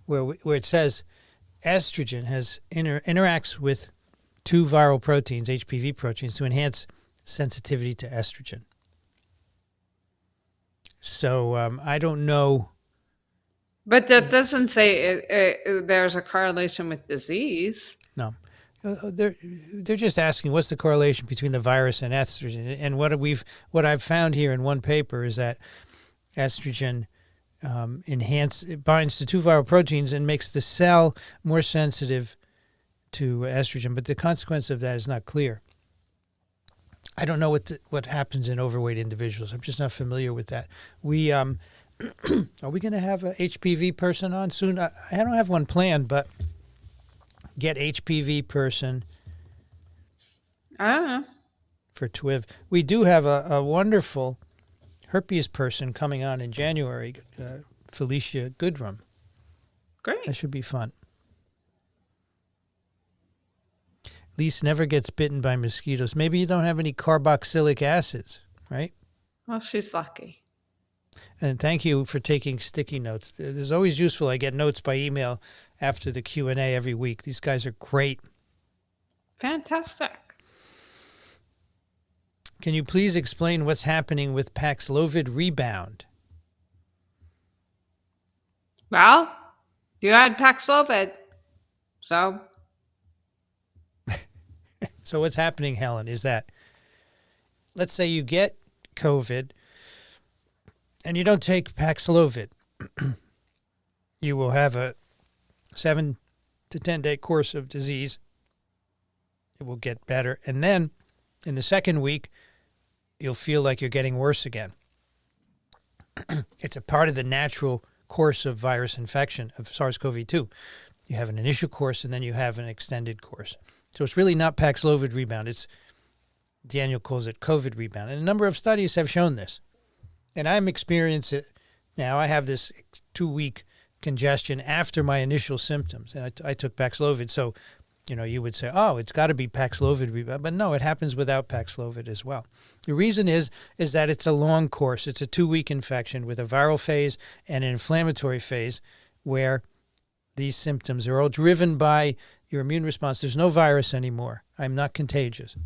where it says estrogen interacts with two viral proteins, HPV proteins, to enhance sensitivity to estrogen. So I don't know. But that doesn't say there's a correlation with disease. No. They're just asking what's the correlation between the virus and estrogen. And what I've found here in one paper is that estrogen it binds to two viral proteins and makes the cell more sensitive to estrogen, but the consequence of that is not clear. I don't know what happens in overweight individuals. I'm just not familiar with that. We are we going to have a HPV person on soon? I don't have one planned, but get HPV person. I don't know. For TWIV. We do have a wonderful herpes person coming on in January, Felicia Goodrum. Great. That should be fun. Lise never gets bitten by mosquitoes. Maybe you don't have any carboxylic acids, right? Well, she's lucky. And thank you for taking sticky notes. This is always useful. I get notes by email after the Q&A every week. These guys are great. Fantastic. Can you please explain what's happening with Pax Loaded Rebound? Well, you had Pax Loaded, so... So what's happening, Helen, is that let's say you get COVID and you don't take Pax Loaded. You will have a 7 to 10 day course of disease. It will get better. And then in the second week, you'll feel like you're getting worse again. It's a part of the natural course of virus infection of SARS-CoV-2. You have an initial course and then you have an extended course. So it's really not Pax Loaded Rebound. It's, Daniel calls it COVID rebound. And a number of studies have shown this. And I'm experiencing it now. I have this 2-week congestion after my initial symptoms. And I took Pax Loaded. So, you would say, oh, it's got to be Pax Loaded Rebound. But no, it happens without Pax Loaded as well. The reason is that it's a long course. It's a 2-week infection with a viral phase and an inflammatory phase where these symptoms are all driven by your immune response. There's no virus anymore. I'm not contagious.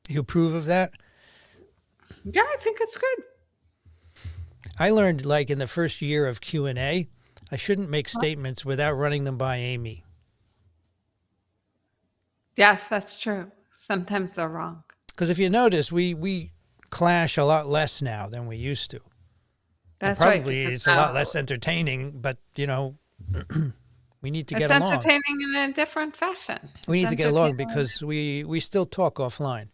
You approve of that? Yeah, I think it's good. I learned, like, in the first year of Q&A, I shouldn't make statements without running them by Amy. Yes, that's true. Sometimes they're wrong. Because if you notice, we clash a lot less now than we used to. That's and right. probably Because it's a lot less entertaining, but, you know, we need to get along. It's entertaining in a different fashion. We need to get along entertaining. because we still talk offline.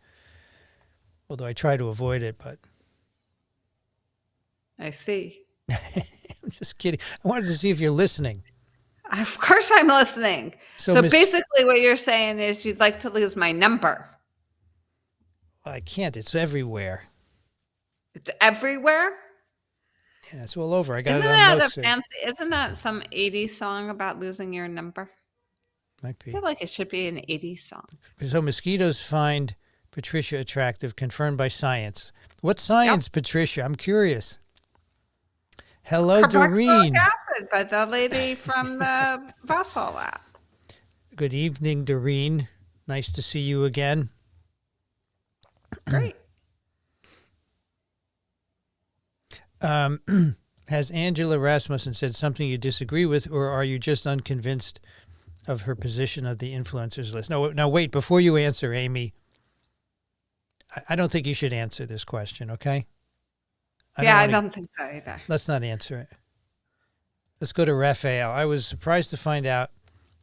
Although I try to avoid it, but I see. I'm just kidding. I wanted to see if you're listening. Of course I'm listening. So Miss, basically what you're saying is you'd like to lose my number. Well, I can't. It's everywhere. It's everywhere? Yeah, it's all over. I got Isn't it on that notes a fancy, isn't that some 80s song about losing your number? Might be. I feel like it should be an 80s song. So mosquitoes find Patricia attractive, confirmed by science. What science, yep. Patricia? I'm curious. Hello, Doreen. Carboxylic acid by the lady from the Vassal lab. Good evening, Doreen. Nice to see you again. Great. Has Angela Rasmussen said something you disagree with, or are you just unconvinced of her position of the influencers list? No, now wait, before you answer, Amy, I don't think you should answer this question, okay? I don't think so either. Let's not answer it. Let's go to Raphael. I was surprised to find out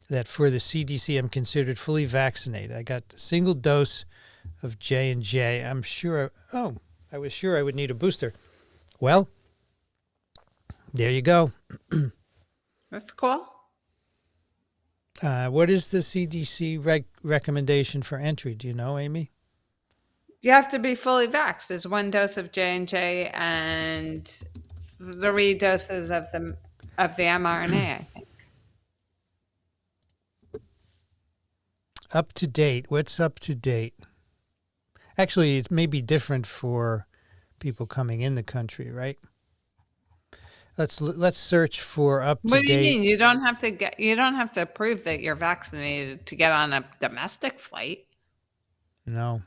that for the CDC, I'm considered fully vaccinated. I got the single dose of J&J. I'm sure, I was sure I would need a booster. Well, there you go. That's cool. What is the CDC recommendation for entry? Do you know, Amy? You have to be fully vaxxed. There's 1 dose of J&J and 3 doses of the mRNA, I think. Up to date. What's up to date? Actually, it may be different for people coming in the country, right? Let's search for up to date. What do you mean? You don't have to prove that you're vaccinated to get on a domestic flight. No,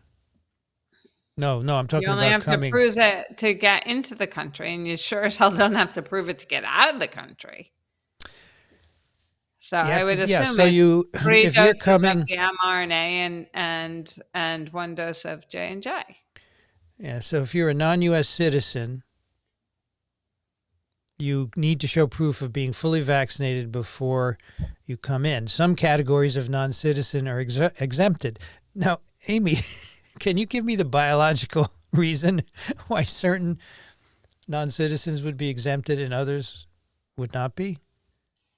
I'm talking about coming. You only have to prove it to get into the country, and you sure as hell don't have to prove it to get out of the country. So I would assume it's 3 doses of the mRNA and 1 dose of J&J. Yeah, so if you're a non-U.S. citizen, you need to show proof of being fully vaccinated before you come in. Some categories of non-citizen are exempted. Now, Amy, can you give me the biological reason why certain non-citizens would be exempted and others would not be?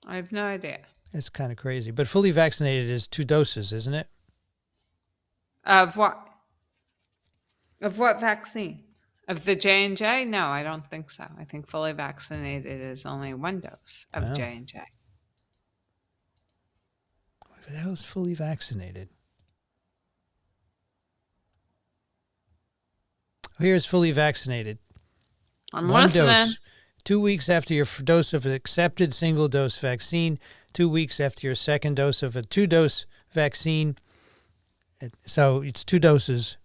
I have no idea. It's kind of crazy. But fully vaccinated is 2 doses, isn't it? Of what? Of what vaccine? Of the J&J? No, I don't think so. I think fully vaccinated is only 1 dose of J&J. That was fully vaccinated. Here's fully vaccinated. I'm 1 listening. dose. 2 weeks after your dose of an accepted single-dose vaccine. 2 weeks after your second dose of a 2-dose vaccine. So it's 2 doses.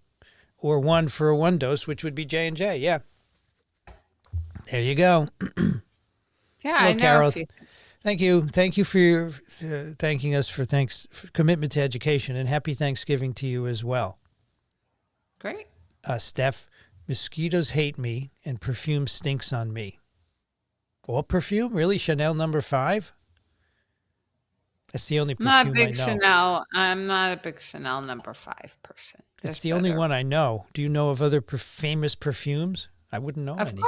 Or 1 for a 1 dose, which would be J&J. Yeah. There you go. Yeah, Hello, I know. Carol. Thank you. Thank you for your thanking us for commitment to education, and happy Thanksgiving to you as well. Great. Steph, mosquitoes hate me and perfume stinks on me. All perfume? Really? Chanel No. 5? That's the only perfume I know. I'm not a big Chanel No. 5 person. It's the only one I know. Do you know of other famous perfumes? I wouldn't know any.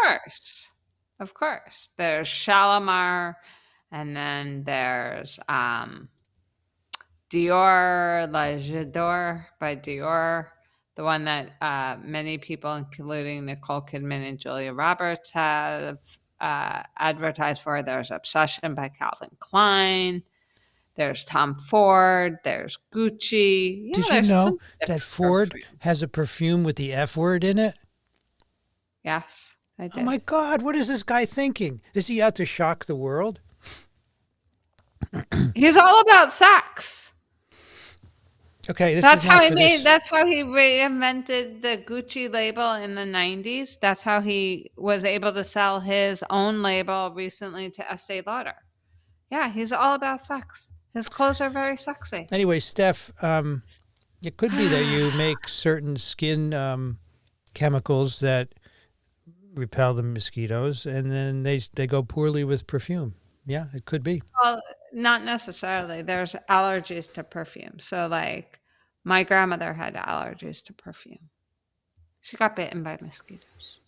Of course. There's Shalimar, and then there's Dior, La J'adore by Dior, the one that many people, including Nicole Kidman and Julia Roberts, have advertised for. There's Obsession by Calvin Klein. There's Tom Ford. There's Gucci. Did you know that Ford has a perfume with the F word in it? Yes, I did. Oh, my God. What is this guy thinking? Is he out to shock the world? He's all about sex. Okay, this That's is how not he for made. this. That's how he reinvented the Gucci label in the '90s. That's how he was able to sell his own label recently to Estee Lauder. Yeah, he's all about sex. His clothes are very sexy. Anyway, Steph, it could be that you make certain skin chemicals that repel the mosquitoes, and then they go poorly with perfume. Yeah, it could be. Well, not necessarily. There's allergies to perfume. So, like, my grandmother had allergies to perfume. She got bitten by mosquitoes.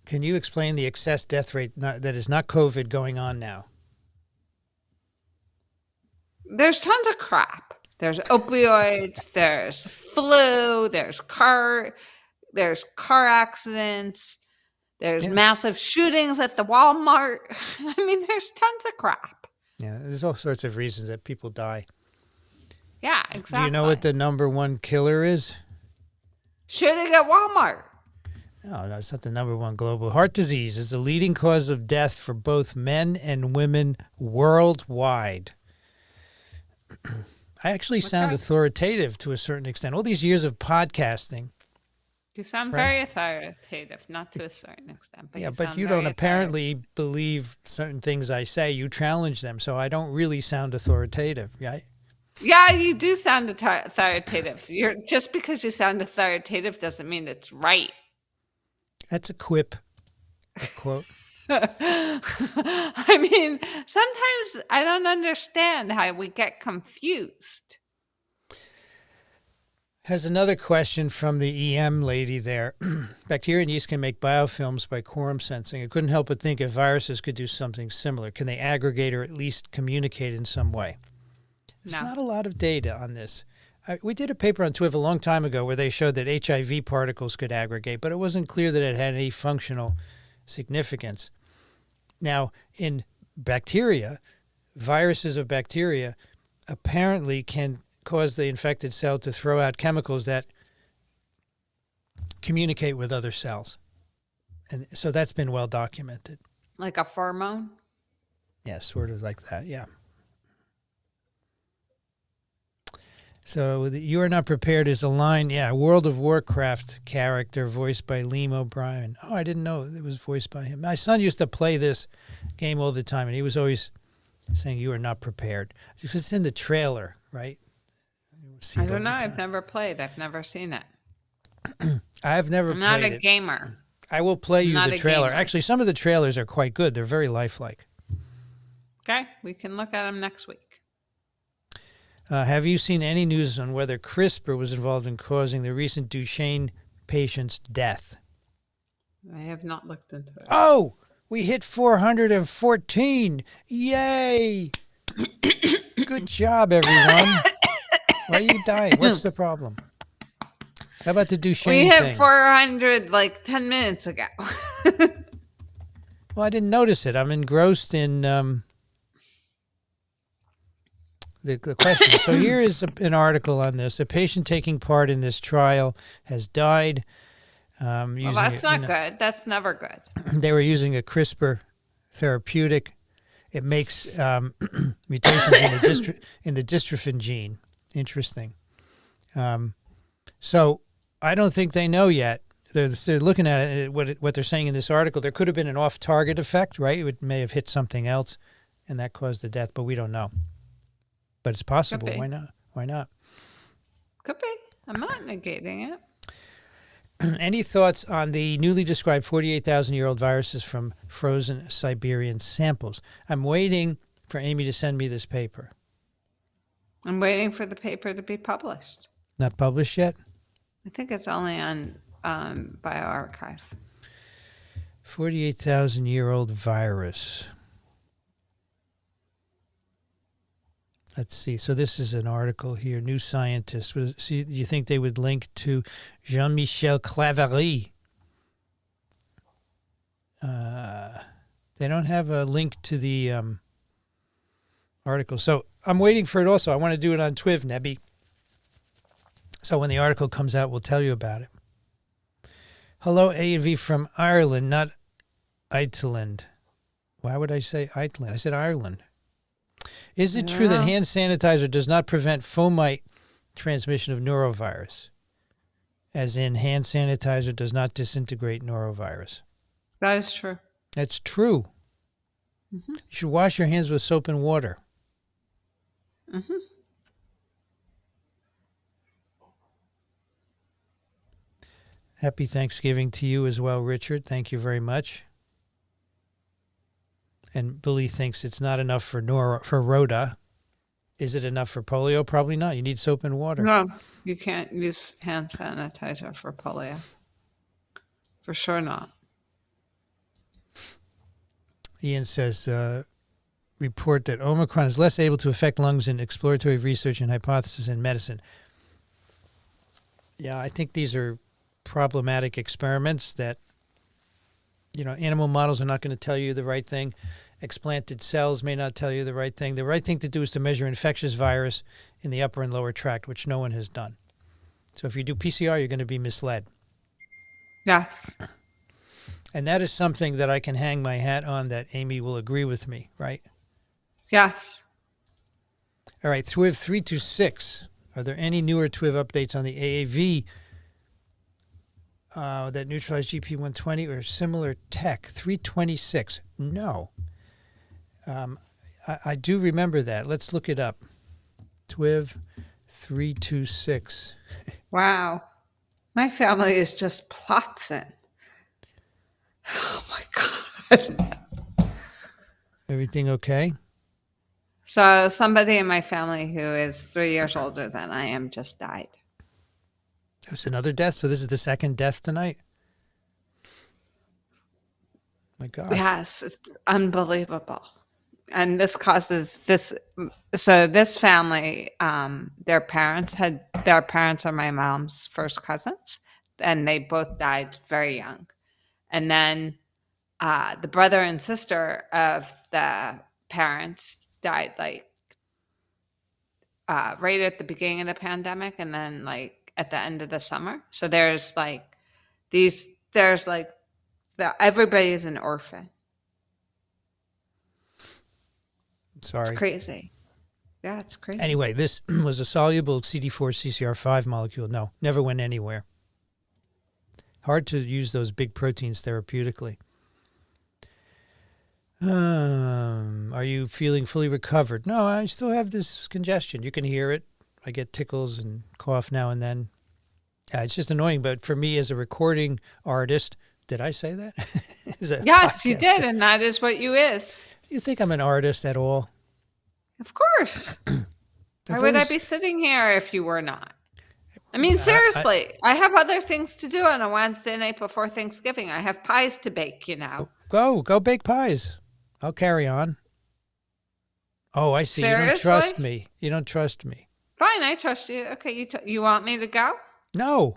Can you explain the excess death rate that is not COVID going on now? There's tons of crap. There's opioids, there's flu, there's car accidents, there's massive shootings at the Walmart. I mean, there's tons of crap. Yeah, there's all sorts of reasons that people die. Yeah, exactly. Do you know what the number one killer is? Shooting at Walmart. No, that's not the number one global. Heart disease is the leading cause of death for both men and women worldwide. I actually sound authoritative to a certain extent. All these years of podcasting. You sound very authoritative, not to a certain extent. But but you don't apparently believe certain things I say. You challenge them, so I don't really sound authoritative, right? Yeah, you do sound authoritative. Just because you sound authoritative doesn't mean it's right. That's a quip, a quote. I mean, sometimes I don't understand how we get confused. Has another question from the EM lady there. Bacteria and yeast can make biofilms by quorum sensing. I couldn't help but think if viruses could do something similar. Can they aggregate or at least communicate in some way? There's not a lot of data on this. We did a paper on TWIV a long time ago where they showed that HIV particles could aggregate, but it wasn't clear that it had any functional significance. Now, in bacteria, viruses of bacteria apparently can cause the infected cell to throw out chemicals that communicate with other cells. And so that's been well documented. Like a pheromone? Yeah, sort of like that, yeah. So You Are Not Prepared is a line, World of Warcraft character voiced by Liam O'Brien. Oh, I didn't know it was voiced by him. My son used to play this game all the time, and he was always saying, "You are not prepared." It's in the trailer, right? I don't know. I've never played. I've never seen it. I've never played it. I'm not a gamer. I will play you the trailer. Actually, some of the trailers are quite good. They're very lifelike. Okay, we can look at them next week. Have you seen any news on whether CRISPR was involved in causing the recent Duchenne patient's death? I have not looked into it. Oh, we hit 414. Yay. Good job, everyone. Why are you dying? What's the problem? How about the Duchenne thing? We hit 400 like 10 minutes ago. Well, I didn't notice it. I'm engrossed in the question. So here is an article on this. A patient taking part in this trial has died. Well, that's not good. That's never good. They were using a CRISPR therapeutic. It makes mutations in the dystrophin gene. Interesting. So I don't think they know yet. They're looking at it, what they're saying in this article. There could have been an off-target effect, right? It may have hit something else, and that caused the death, but we don't know. But it's possible. Why not? Why not? Could be. I'm not negating it. Any thoughts on the newly described 48,000-year-old viruses from frozen Siberian samples? I'm waiting for Amy to send me this paper. I'm waiting for the paper to be published. Not published yet? I think it's only on bioarchive. 48,000-year-old virus. Let's see. So this is an article here. New Scientist. Do you think they would link to JeanMichel Cousteau? They don't have a link to the article. So I'm waiting for it also. I want to do it on TWIV, Nebby. So when the article comes out, we'll tell you about it. Hello, A&V from Ireland, not Ireland. Why would I say Ireland? I said Ireland. Is it true that hand sanitizer does not prevent fomite transmission of norovirus? As in, hand sanitizer does not disintegrate norovirus. That is true. That's true. You should wash your hands with soap and water. Happy Thanksgiving to you as well, Richard. Thank you very much. And Billy thinks it's not enough for rota. Is it enough for polio? Probably not. You need soap and water. No, you can't use hand sanitizer for polio. For sure not. Ian says, report that Omicron is less able to affect lungs in exploratory research and hypothesis in medicine. Yeah, I think these are problematic experiments that, animal models are not going to tell you the right thing. Explanted cells may not tell you the right thing. The right thing to do is to measure infectious virus in the upper and lower tract, which no one has done. So if you do PCR, you're going to be misled. Yes. And that is something that I can hang my hat on that Amy will agree with me, right? Yes. All right, TWIV 326. Are there any newer TWIV updates on the AAV that neutralize GP120 or similar tech? 326. No. I do remember that. Let's look it up. TWIV 326. Wow. My family is just plotzing. Oh my God. Everything okay? So somebody in my family who is 3 years older than I am just died. There's another death? So this is the second death tonight? My God. Yes, it's unbelievable. And this causes this. So this family, their parents are my mom's first cousins, and they both died very young. And then the brother and sister of the parents died like right at the beginning of the pandemic, and then like at the end of the summer. So there's like everybody is an orphan. Sorry. It's crazy. Yeah, it's crazy. Anyway, this was a soluble CD4 CCR5 molecule. No, never went anywhere. Hard to use those big proteins therapeutically. Are you feeling fully recovered? No, I still have this congestion. You can hear it. I get tickles and cough now and then. It's just annoying. But for me as a recording artist, did I say that? Yes, you did. And that is what you is. Do you think I'm an artist at all? Of course. Why would I be sitting here if you were not? I mean, seriously, I have other things to do on a Wednesday night before Thanksgiving. I have pies to bake, Go bake pies. I'll carry on. Oh, I see. Seriously? You don't trust me. You don't trust me. Fine, I trust you. Okay, you want me to go? No.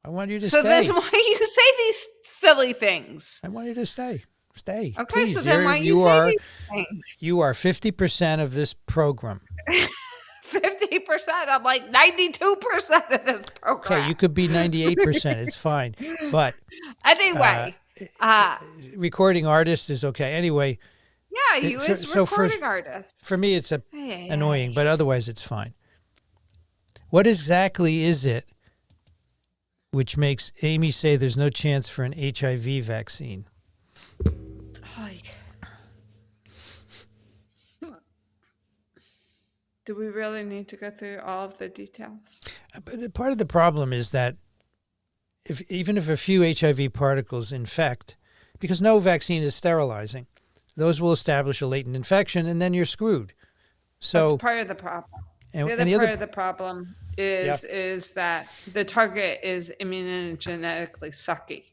I want you to stay. So then why do you say these silly things? I want you to stay. Stay. Okay, please. So then why you say these things? You are 50% of this program. 50%? I'm like 92% of this program. Okay, you could be 98%. It's fine. But anyway, recording artist is okay. Anyway. Yeah, you is recording artist. For me, it's annoying, but otherwise it's fine. What exactly is it which makes Amy say there's no chance for an HIV vaccine? Do we really need to go through all of the details? But part of the problem is that even if a few HIV particles infect, because no vaccine is sterilizing, those will establish a latent infection, and then you're screwed. So that's part of the problem. The other part of the problem is that the target is immunogenetically sucky.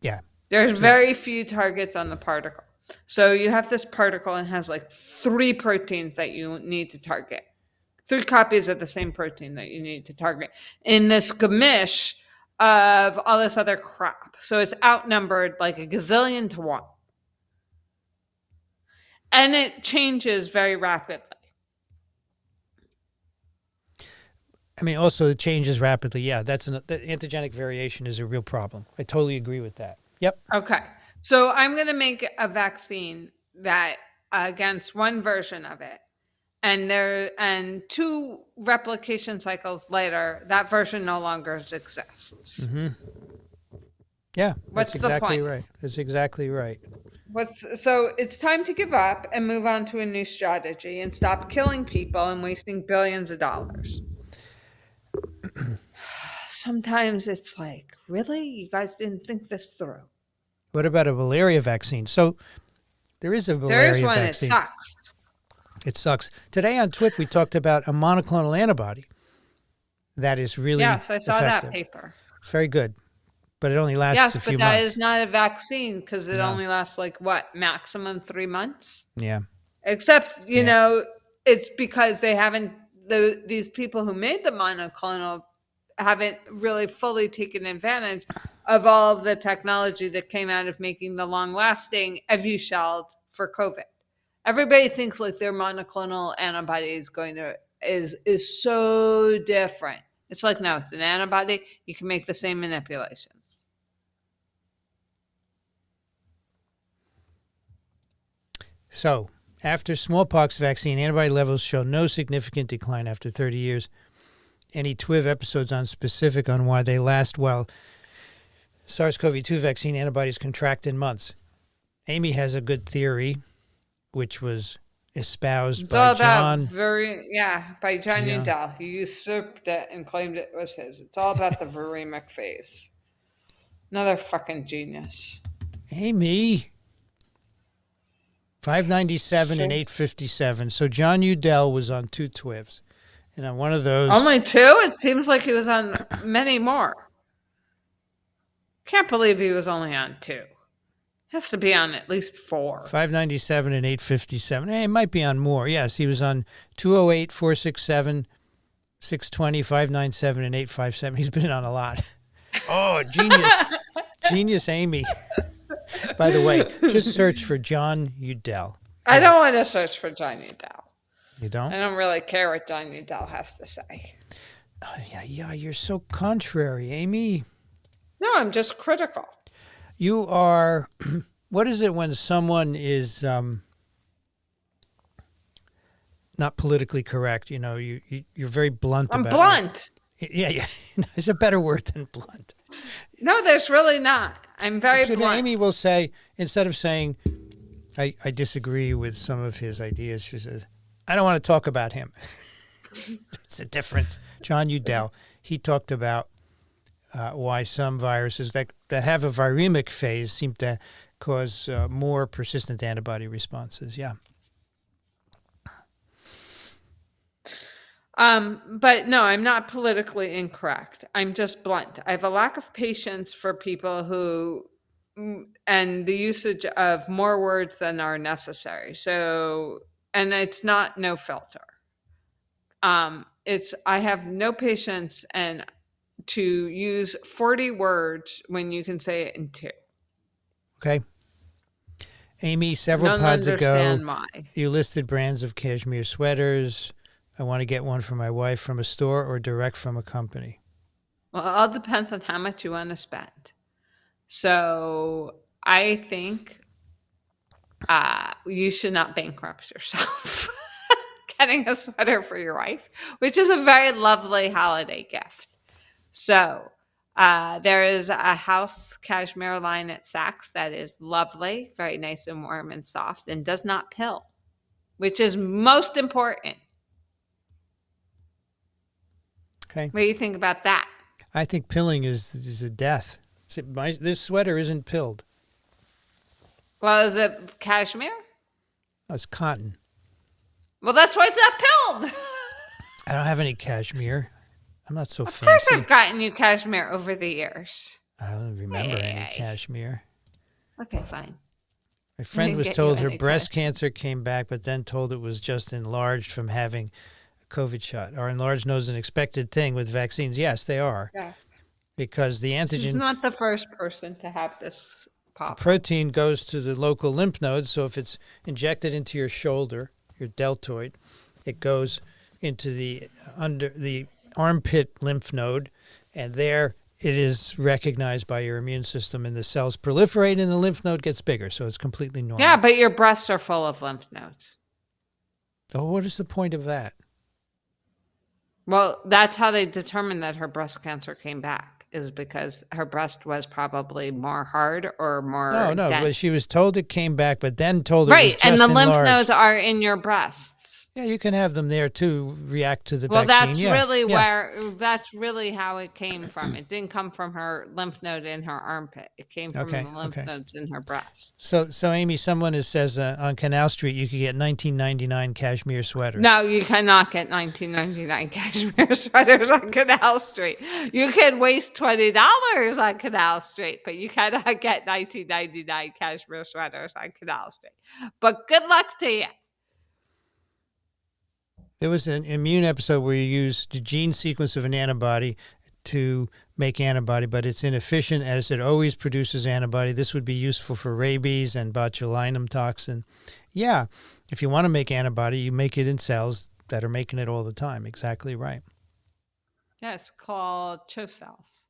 Yeah. There's very few targets on the particle. So you have this particle and has like 3 proteins that you need to target. 3 copies of the same protein that you need to target in this gamish of all this other crap. So it's outnumbered like a gazillion to 1. And it changes very rapidly. I mean, also it changes rapidly. Yeah, the antigenic variation is a real problem. I totally agree with that. Yep. Okay. So I'm going to make a vaccine that against one version of it. And 2 replication cycles later, that version no longer exists. Mm-hmm. Yeah, What's that's exactly the point? right. That's exactly right. So it's time to give up and move on to a new strategy and stop killing people and wasting billions of dollars. Sometimes it's like, really? You guys didn't think this through? What about a malaria vaccine? So there is a malaria There is one. vaccine. It sucks. It sucks. Today on TWIP, we talked about a monoclonal antibody that is really Yes, I saw effective. that paper. It's very good, but it only lasts a few Yes, but months. that is not a vaccine because it No. only lasts like what, maximum 3 months? Yeah. Except, you know, it's because they haven't, these people who made the monoclonal haven't really fully taken advantage of all of the technology that came out of making the long-lasting Evusheld for COVID. Everybody thinks like their monoclonal antibody is so different. It's like, no, it's an antibody. You can make the same manipulations. So, after smallpox vaccine, antibody levels show no significant decline after 30 years. Any TWIV episodes specific on why they last while SARS-CoV-2 vaccine antibodies contract in months? Amy has a good theory, which was espoused by John. By John Udell. He usurped it and claimed it was his. It's all about the viremic phase. Another fucking genius. Amy. 597 and 857. So John Udell was on 2 TWIVs. And on one of those... Only 2? It seems like he was on many more. Can't believe he was only on 2. Has to be on at least 4. 597 and 857. Hey, it might be on more. Yes, he was on 208, 467, 620, 597, and 857. He's been on a lot. Oh, genius. Genius Amy. By the way, just search for John Udell. I don't want to search for John Udell. You don't? I don't really care what John Udell has to say. Oh, yeah, you're so contrary, Amy. No, I'm just critical. You are, what is it when someone is not politically correct? You know, you're very blunt about it. I'm blunt. Yeah. There's a better word than blunt. No, there's really not. I'm very blunt. Amy will say, instead of saying, I disagree with some of his ideas, she says, I don't want to talk about him. It's a difference. John Udell, he talked about why some viruses that have a viremic phase seem to cause more persistent antibody responses. Yeah. But no, I'm not politically incorrect. I'm just blunt. I have a lack of patience for people who, and the usage of more words than are necessary. So, and it's not no filter. I have no patience and to use 40 words when you can say it in 2. Okay. Amy, several pods ago, why. You listed brands of cashmere sweaters. I want to get one for my wife from a store or direct from a company. Well, it all depends on how much you want to spend. So I think you should not bankrupt yourself getting a sweater for your wife, which is a very lovely holiday gift. So there is a house cashmere line at Saks that is lovely, very nice and warm and soft, and does not pill, which is most important. Okay. What do you think about that? I think pilling is a death. This sweater isn't pilled. Well, is it cashmere? Oh, it's cotton. Well, that's why it's not pilled. I don't have any cashmere. I'm not so fancy. Of course I've gotten you cashmere over the years. I don't remember any cashmere. Okay, fine. My friend was told her breast cancer came back, but then told it was just enlarged from having a COVID shot. Are enlarged nodes an expected thing with vaccines? Yes, they are. Yeah. Because the antigen... She's not the first person to have this pop. The protein goes to the local lymph nodes, so if it's injected into your shoulder, your deltoid, it goes into the armpit lymph node, and there it is recognized by your immune system, and the cells proliferate, and the lymph node gets bigger. So it's completely normal. Yeah, but your breasts are full of lymph nodes. Oh, what is the point of that? Well, that's how they determined that her breast cancer came back, is because her breast was probably more hard or more No, dense. but she was told it came back, but then told it was right, just and the lymph enlarged. nodes are in your breasts. Yeah, you can have them there to react to the Well, vaccine. that's really how it came from. It didn't come from her lymph node in her armpit. It came from the lymph nodes in her breasts. So Amy, someone says on Canal Street you could get 19.99 cashmere sweaters. No, you cannot get 19.99 cashmere sweaters on Canal Street. You can waste $20 on Canal Street, but you cannot get 19.99 cashmere sweaters on Canal Street. But good luck to you. There was an immune episode where you use the gene sequence of an antibody to make antibody, but it's inefficient as it always produces antibody. This would be useful for rabies and botulinum toxin. Yeah, if you want to make antibody, you make it in cells that are making it all the time. Exactly right. Yeah, it's called CHO cells.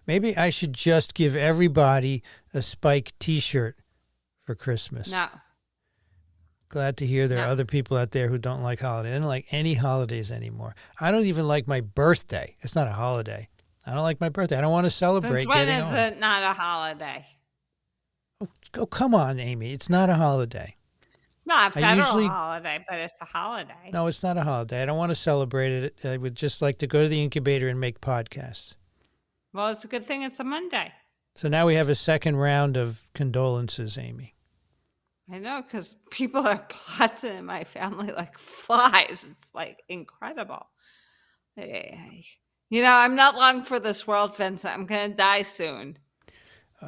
Maybe I should just give everybody a Spike T-shirt for Christmas. No. Glad to hear there are other people out there who don't like holidays. I don't like any holidays anymore. I don't even like my birthday. It's not a holiday. I don't like my birthday. I don't want to celebrate. Since when is it not a holiday? Oh, come on, Amy. It's not a holiday. Not a federal holiday, but it's a holiday. No, it's not a holiday. I don't want to celebrate it. I would just like to go to the incubator and make podcasts. Well, it's a good thing it's a Monday. So now we have a second round of condolences, Amy. I know, because people are plotting in my family like flies. It's like incredible. You know, I'm not long for this world, Vincent. I'm going to die soon.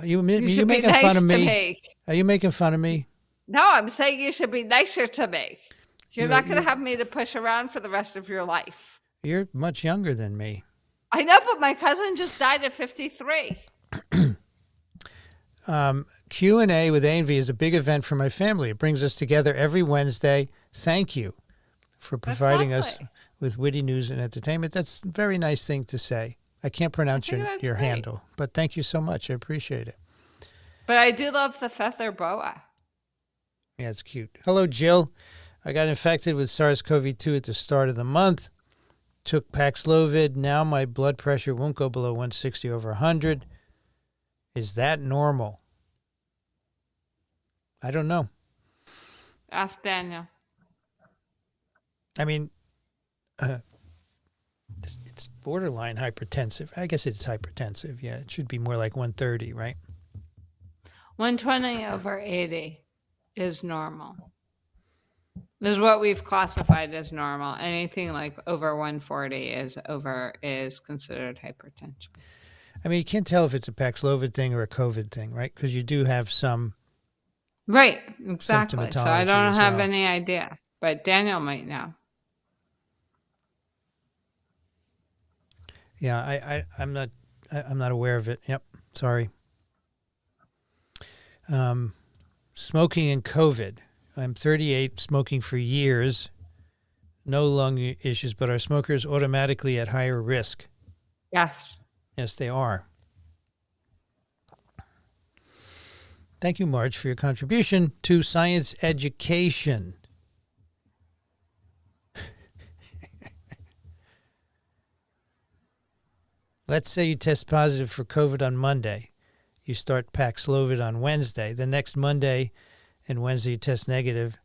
You making nice fun of me? Are you making fun of me? No, I'm saying you should be nicer to me. You're not going to have me to push around for the rest of your life. You're much younger than me. I know, but my cousin just died at 53. Q&A with A&V is a big event for my family. It brings us together every Wednesday. Thank you for providing us with witty news and entertainment. That's a very nice thing to say. I can't pronounce your handle, but thank you so much. I appreciate it. But I do love the feather boa. Yeah, it's cute. Hello, Jill. I got infected with SARS-CoV-2 at the start of the month. Took Pax Loaded. Now my blood pressure won't go below 160 over 100. Is that normal? I don't know. Ask Daniel. I mean, it's borderline hypertensive. I guess it's hypertensive. Yeah, it should be more like 130, right? 120 over 80 is normal. This is what we've classified as normal. Anything like over 140 is considered hypertension. I mean, you can't tell if it's a Pax Loaded thing or a COVID thing, right? Because you do have some. Right, exactly. So I don't have any idea, but Daniel might know. Yeah, I'm not aware of it. Yep, sorry. Smoking and COVID. I'm 38, smoking for years. No lung issues, but are smokers automatically at higher risk? Yes. Yes, they are. Thank you, Marge, for your contribution to science education. Let's say you test positive for COVID on Monday. You start Pax Loaded on Wednesday. The next Monday and Wednesday you test negative,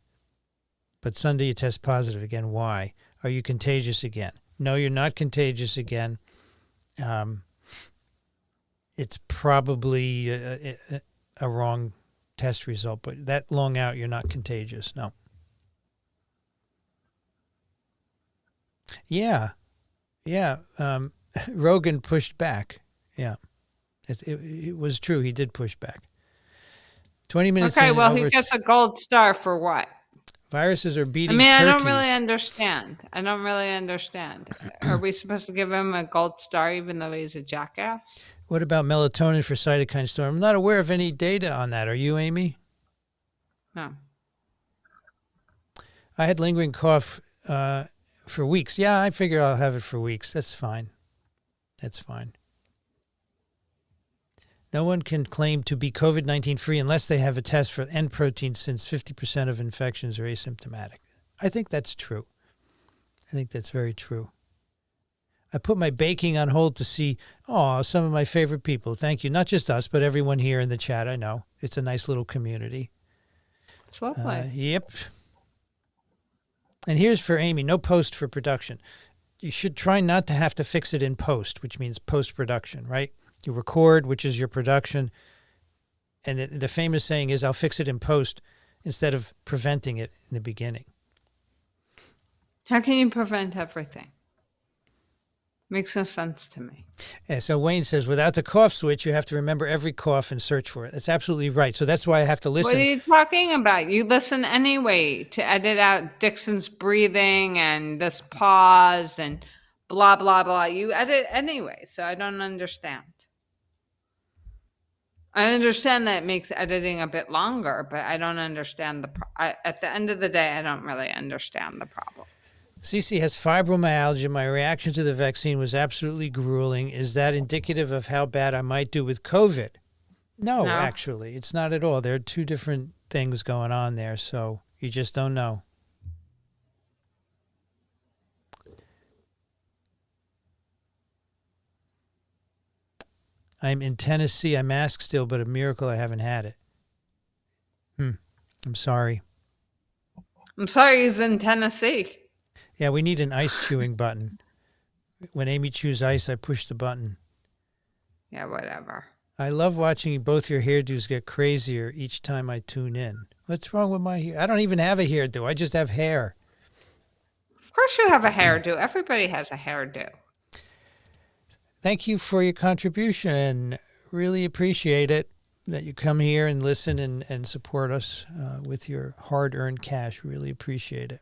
but Sunday you test positive again. Why? Are you contagious again? No, you're not contagious again. It's probably a wrong test result, but that long out, you're not contagious. No. Yeah. Rogan pushed back. Yeah. It was true. He did push back. 20 minutes. Okay, well, he gets a gold star for what? Viruses are beating turkeys. I don't really understand. Are we supposed to give him a gold star even though he's a jackass? What about melatonin for cytokine storm? I'm not aware of any data on that. Are you, Amy? No. I had lingering cough for weeks. Yeah, I figure I'll have it for weeks. That's fine. That's fine. No one can claim to be COVID-19 free unless they have a test for N protein, since 50% of infections are asymptomatic. I think that's true. I think that's very true. I put my baking on hold to see, some of my favorite people. Thank you. Not just us, but everyone here in the chat. I know. It's a nice little community. It's lovely. Yep. And here's for Amy. No post for production. You should try not to have to fix it in post, which means post-production, right? You record, which is your production. And the famous saying is, I'll fix it in post, instead of preventing it in the beginning. How can you prevent everything? Makes no sense to me. Yeah, so Wayne says, without the cough switch, you have to remember every cough and search for it. That's absolutely right. So that's why I have to listen. What are you talking about? You listen anyway to edit out Dixon's breathing and this pause and blah, blah, blah. You edit anyway, so I don't understand. I understand that it makes editing a bit longer, but I don't understand at the end of the day, I don't really understand the problem. Cece has fibromyalgia. My reaction to the vaccine was absolutely grueling. Is that indicative of how bad I might do with COVID? No, actually, it's not at all. There are two different things going on there, so you just don't know. I'm in Tennessee. I mask still, but a miracle I haven't had it. I'm sorry. I'm sorry he's in Tennessee. Yeah, we need an ice chewing button. When Amy chews ice, I push the button. Yeah, whatever. I love watching both your hairdos get crazier each time I tune in. What's wrong with my hair? I don't even have a hairdo. I just have hair. Of course you have a hairdo. Everybody has a hairdo. Thank you for your contribution. Really appreciate it that you come here and listen and support us with your hard-earned cash. Really appreciate it.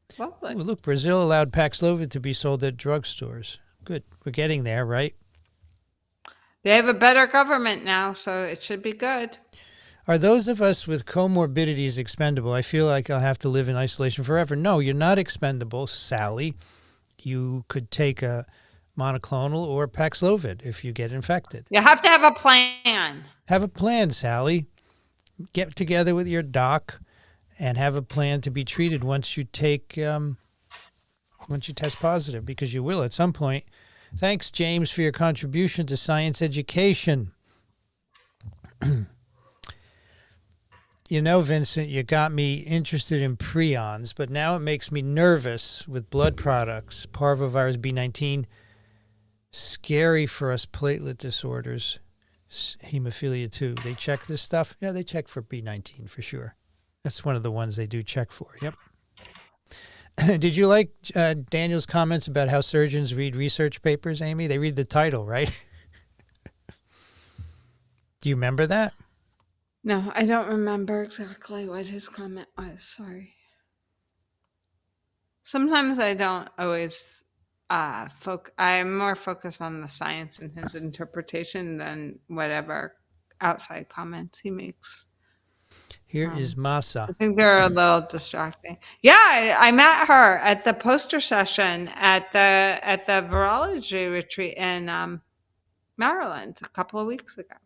It's lovely. Well, look, Brazil allowed Pax Loaded to be sold at drugstores. Good. We're getting there, right? They have a better government now, so it should be good. Are those of us with comorbidities expendable? I feel like I'll have to live in isolation forever. No, you're not expendable, Sally. You could take a monoclonal or Pax Loaded if you get infected. You have to have a plan. Have a plan, Sally. Get together with your doc and have a plan to be treated once you test positive, because you will at some point. Thanks, James, for your contribution to science education. You know, Vincent, you got me interested in prions, but now it makes me nervous with blood products. Parvovirus B19, scary for us platelet disorders. Hemophilia too. They check this stuff? Yeah, they check for B19 for sure. That's one of the ones they do check for. Yep. Did you like Daniel's comments about how surgeons read research papers, Amy? They read the title, right? Do you remember that? No, I don't remember exactly what his comment was. Sorry. Sometimes I don't always I'm more focused on the science and his interpretation than whatever outside comments he makes. Here is Masa. I think they're a little distracting. Yeah, I met her at the poster session at the Virology retreat in Maryland a couple of weeks ago.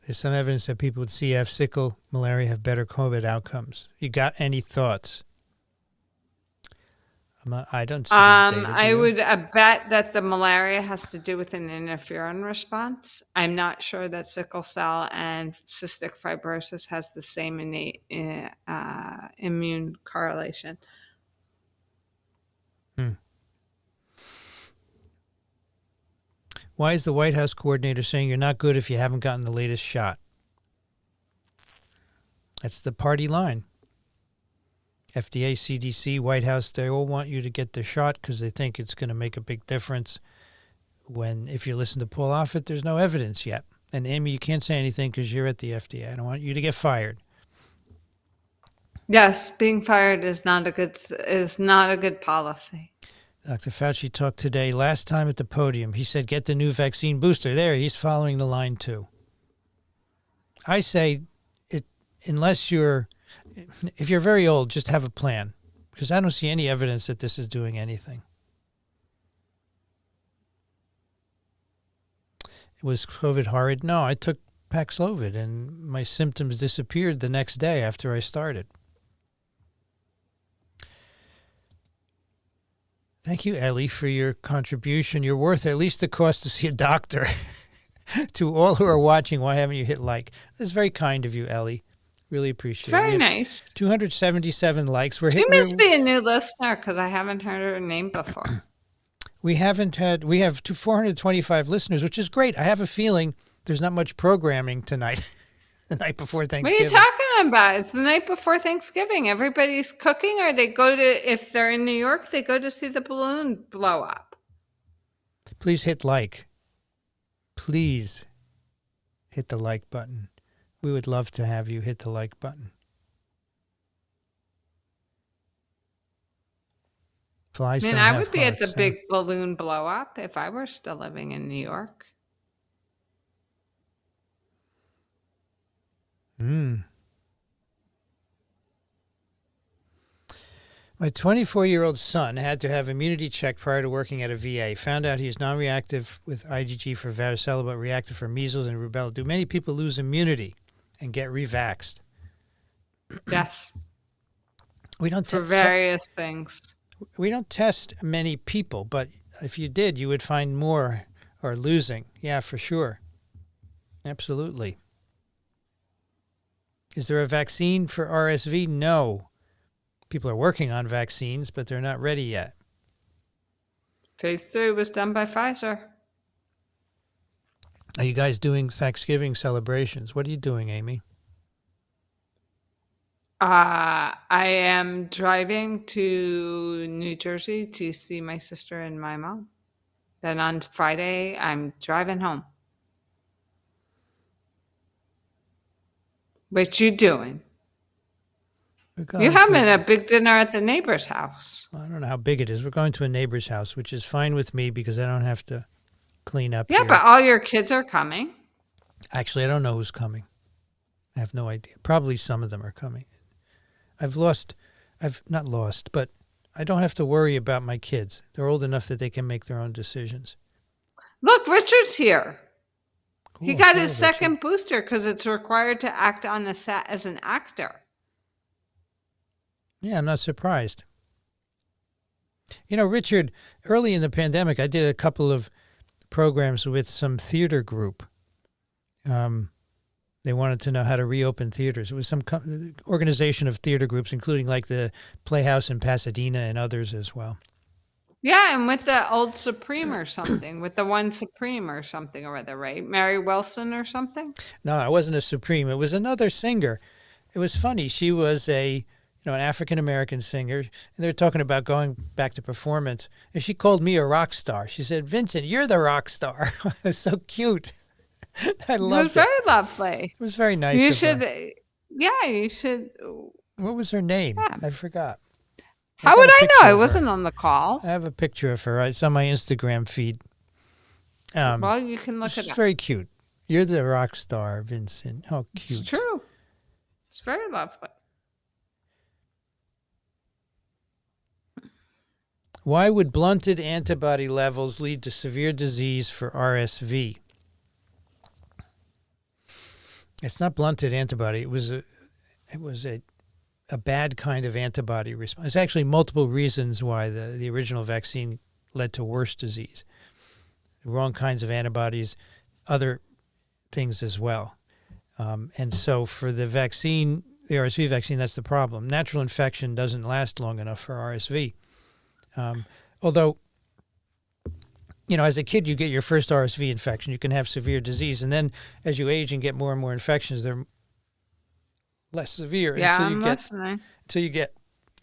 There's some evidence that people with CF, sickle, malaria have better COVID outcomes. You got any thoughts? I don't see these data, I would bet that the malaria has to do with an interferon response. I'm not sure that sickle cell and cystic fibrosis has the same innate immune correlation. Why is the White House coordinator saying you're not good if you haven't gotten the latest shot? That's the party line. FDA, CDC, White House, they all want you to get the shot because they think it's going to make a big difference. When, if you listen to Paul Offit, there's no evidence yet. And Amy, you can't say anything because you're at the FDA. I don't want you to get fired. Yes, being fired is not a good policy. Dr. Fauci talked today, last time at the podium. He said, get the new vaccine booster. There, he's following the line too. I say, if you're very old, just have a plan, because I don't see any evidence that this is doing anything. Was COVID horrid? No, I took Pax Loaded, and my symptoms disappeared the next day after I started. Thank you, Ellie, for your contribution. You're worth at least the cost to see a doctor. To all who are watching, why haven't you hit like? That's very kind of you, Ellie. Really appreciate it. Very nice. 277 likes. She must be a new listener because I haven't heard her name before. We have 425 listeners, which is great. I have a feeling there's not much programming tonight, the night before Thanksgiving. What are you talking about? It's the night before Thanksgiving. Everybody's cooking, or they go to, if they're in New York, they go to see the balloon blow up. Please hit like. Please hit the like button. We would love to have you hit the like button. Flies don't have I would be at the hearts, big balloon blow up if I were still living in New York. My 24-year-old son had to have immunity checked prior to working at a VA. Found out he's non-reactive with IgG for varicella, but reactive for measles and rubella. Do many people lose immunity and get revaxxed? Yes. We don't for various things. We don't test many people, but if you did, you would find more are losing. Yeah, for sure. Absolutely. Is there a vaccine for RSV? No. People are working on vaccines, but they're not ready yet. Phase 3 was done by Pfizer. Are you guys doing Thanksgiving celebrations? What are you doing, Amy? I am driving to New Jersey to see my sister and my mom. Then on Friday, I'm driving home. What you doing? You're having a big dinner at the neighbor's house. I don't know how big it is. We're going to a neighbor's house, which is fine with me because I don't have to clean up. Yeah, here. but all your kids are coming. Actually, I don't know who's coming. I have no idea. Probably some of them are coming. I've not lost, but I don't have to worry about my kids. They're old enough that they can make their own decisions. Look, Richard's here. Cool. He got his second booster because it's required to act on the set as an actor. Yeah, I'm not surprised. You know, Richard, early in the pandemic, I did a couple of programs with some theater group. They wanted to know how to reopen theaters. It was some organization of theater groups, including like the Playhouse in Pasadena and others as well. Yeah, and with the old Supreme or something, with the one Supreme or something or other, right? Mary Wilson or something? No, I wasn't a Supreme. It was another singer. It was funny. She was an African-American singer, and they were talking about going back to performance. And she called me a rock star. She said, "Vincent, you're the rock star." It was so cute. I loved it. It was very lovely. It was very nice. You should. What was her name? Yeah. I forgot. How would I know? I wasn't on the call. I have a picture of her. It's on my Instagram feed. Well, you can look it up. It's very cute. You're the rock star, Vincent. How cute. It's true. It's very lovely. Why would blunted antibody levels lead to severe disease for RSV? It's not blunted antibody. It was a bad kind of antibody response. There's actually multiple reasons why the original vaccine led to worse disease. The wrong kinds of antibodies, other things as well. And so for the vaccine, the RSV vaccine, that's the problem. Natural infection doesn't last long enough for RSV. Although, as a kid, you get your first RSV infection, you can have severe disease. And then as you age and get more and more infections, they're less severe until you get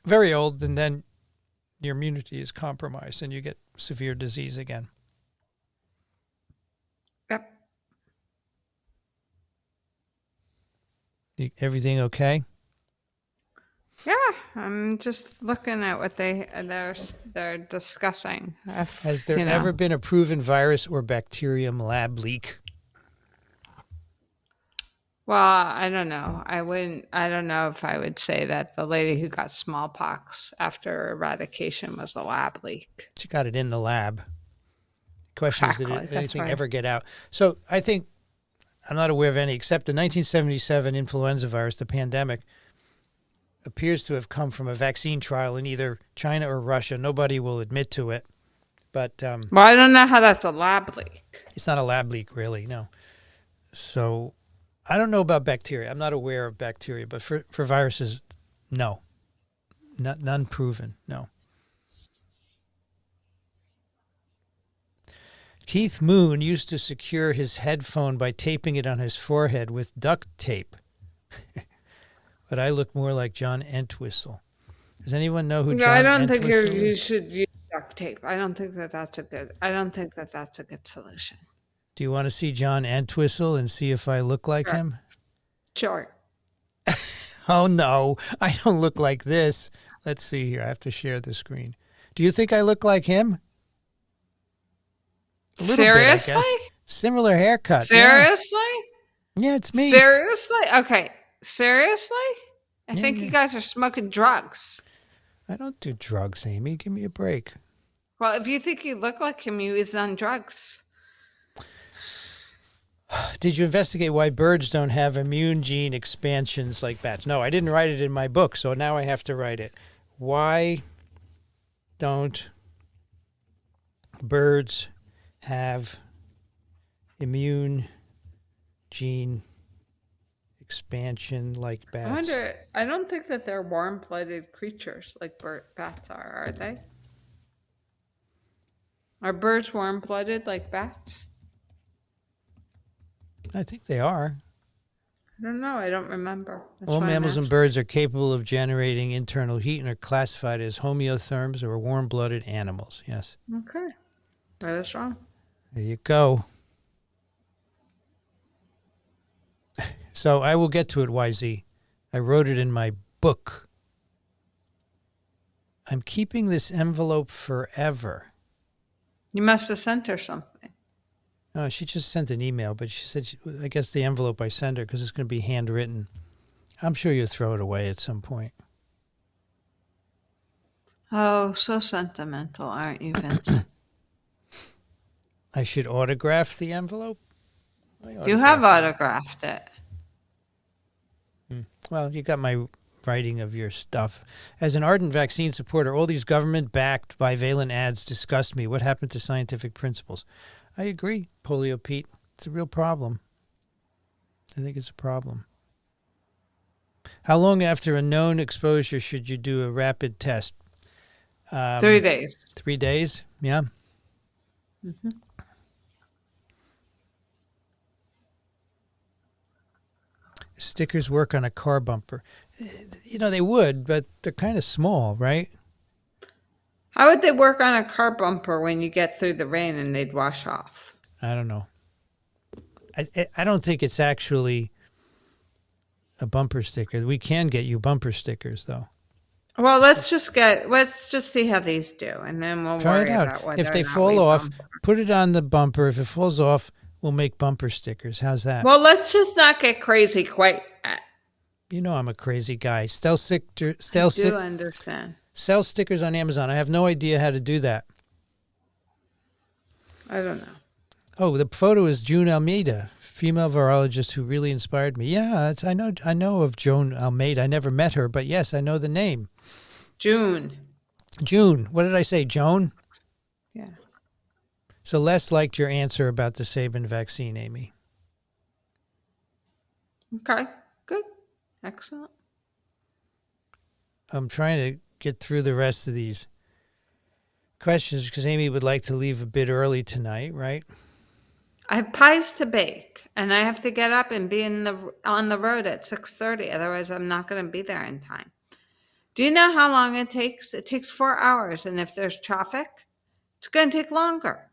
very old, and then your immunity is compromised and you get severe disease again. Yep. Everything okay? Yeah, I'm just looking at what they're discussing. Has there ever been a proven virus or bacterium lab leak? Well, I don't know. I don't know if I would say that the lady who got smallpox after eradication was a lab leak. She got it in the lab. Question is, did anything ever get out? So I think I'm not aware of any, except the 1977 influenza virus, the pandemic, appears to have come from a vaccine trial in either China or Russia. Nobody will admit to it. But well, I don't know how that's a lab leak. It's not a lab leak, really, no. So I don't know about bacteria. I'm not aware of bacteria, but for viruses, no. None proven, no. Keith Moon used to secure his headphone by taping it on his forehead with duct tape. But I look more like John Entwistle. Does anyone know who John Entwistle is? You should use duct tape. I don't think that's a good solution. Do you want to see John Entwistle and see if I look like him? Sure. Oh, no. I don't look like this. Let's see here. I have to share the screen. Do you think I look like him? A little Seriously? bit, I guess. Similar haircut. Seriously? Yeah, it's me. Seriously? Okay. Seriously? I think you guys are smoking drugs. I don't do drugs, Amy. Give me a break. Well, if you think you look like him, you is on drugs. Did you investigate why birds don't have immune gene expansions like bats? No, I didn't write it in my book, so now I have to write it. Why don't birds have immune gene expansion like bats? I don't think that they're warm-blooded creatures like bats are they? Are birds warm-blooded like bats? I think they are. I don't know. I don't remember. All mammals and birds are capable of generating internal heat and are classified as homeotherms or warm-blooded animals. Yes. Okay. That is wrong. There you go. So I will get to it, YZ. I wrote it in my book. I'm keeping this envelope forever. You must have sent her something. No, she just sent an email, but she said, I guess the envelope I send her, because it's going to be handwritten. I'm sure you'll throw it away at some point. Oh, so sentimental, aren't you, Vincent? I should autograph the envelope? You have autographed it. Well, you got my writing of your stuff. As an ardent vaccine supporter, all these government-backed bivalent ads disgust me. What happened to scientific principles? I agree, Polio Pete. It's a real problem. I think it's a problem. How long after a known exposure should you do a rapid test? 3 days. 3 days? Yeah. Mm-hmm. Stickers work on a car bumper. You know, they would, but they're kind of small, right? How would they work on a car bumper when you get through the rain and they'd wash off? I don't know. I don't think it's actually a bumper sticker. We can get you bumper stickers, though. Well, let's just see how these do, and then we'll try worry it out. about whether If they or not fall we off, bumper. put it on the bumper. If it falls off, we'll make bumper stickers. How's that? Well, let's just not get crazy quite yet. You know I'm a crazy guy. I do understand. Sell stickers on Amazon. I have no idea how to do that. I don't know. Oh, the photo is June Almeida, female virologist who really inspired me. Yeah, I know of Joan Almeida. I never met her, but yes, I know the name. June. What did I say, Joan? Yeah. So Les liked your answer about the Sabin vaccine, Amy. Okay, good. Excellent. I'm trying to get through the rest of these questions because Amy would like to leave a bit early tonight, right? I have pies to bake, and I have to get up and be on the road at 6:30. Otherwise, I'm not going to be there in time. Do you know how long it takes? It takes 4 hours, and if there's traffic, it's going to take longer.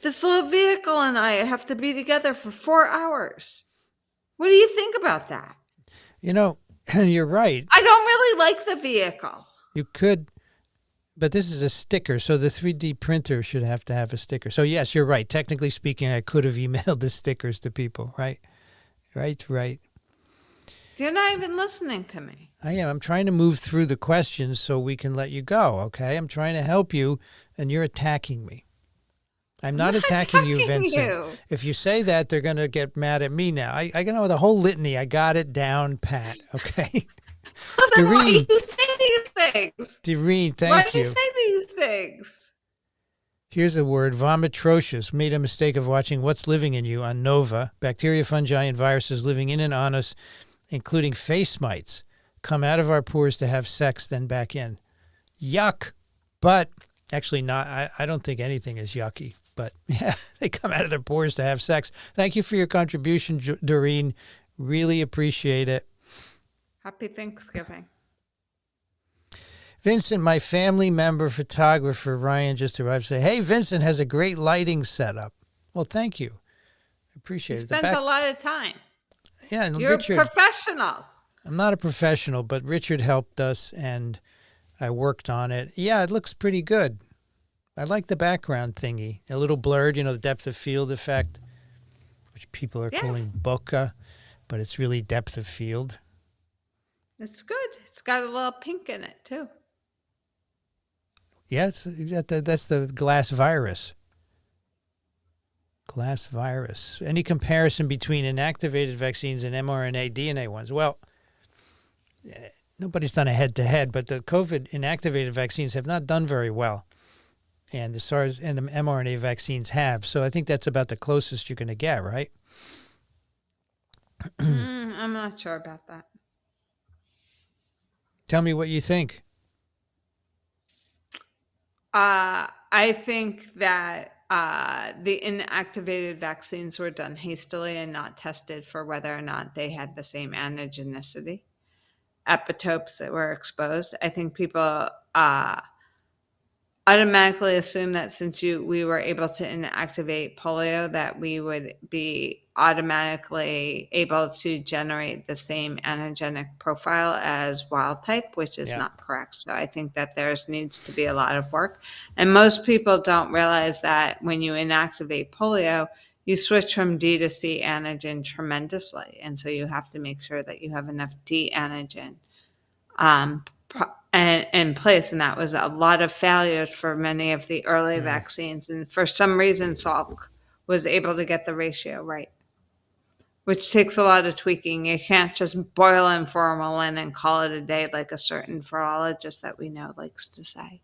This little vehicle and I have to be together for 4 hours. What do you think about that? You know, you're right. I don't really like the vehicle. You could, but this is a sticker, so the 3D printer should have to have a sticker. So yes, you're right. Technically speaking, I could have emailed the stickers to people, right? Right. You're not even listening to me. I am. I'm trying to move through the questions so we can let you go, okay? I'm trying to help you, and you're attacking me. I'm not attacking you, Vincent. If you say that, they're going to get mad at me now. I know the whole litany. I got it down pat. Okay. Well, then why you say these things? Doreen, thank you. Why do you say these things? Here's a word, vomitrocious. Made a mistake of watching What's Living in You on Nova. Bacteria, fungi, and viruses living in and on us, including face mites, come out of our pores to have sex, then back in. Yuck. But actually not. I don't think anything is yucky. But yeah, they come out of their pores to have sex. Thank you for your contribution, Doreen. Really appreciate it. Happy Thanksgiving. Vincent, my family member photographer, Ryan, just arrived. Say, hey, Vincent has a great lighting setup. Well, thank you. I appreciate it. He spends a lot of time. Yeah, and You're Richard, a professional. I'm not a professional, but Richard helped us, and I worked on it. Yeah, it looks pretty good. I like the background thingy. A little blurred, the depth of field effect, which people are calling bokeh, but it's really depth of field. It's good. It's got a little pink in it, too. Yes, that's the glass virus. Glass virus. Any comparison between inactivated vaccines and mRNA DNA ones? Well, nobody's done a head-to-head, but the COVID inactivated vaccines have not done very well. And the SARS and the mRNA vaccines have. So I think that's about the closest you're going to get, right? I'm not sure about that. Tell me what you think. I think that the inactivated vaccines were done hastily and not tested for whether or not they had the same antigenicity epitopes that were exposed. I think people automatically assume that since we were able to inactivate polio, that we would be automatically able to generate the same antigenic profile as wild type, which is not correct. So I think that needs to be a lot of work. And most people don't realize that when you inactivate polio, you switch from D to C antigen tremendously. And so you have to make sure that you have enough D antigen in place. And that was a lot of failures for many of the early vaccines. And for some reason, Salk was able to get the ratio right, which takes a lot of tweaking. You can't just boil in formalin and call it a day like a certain virologist that we know likes to say.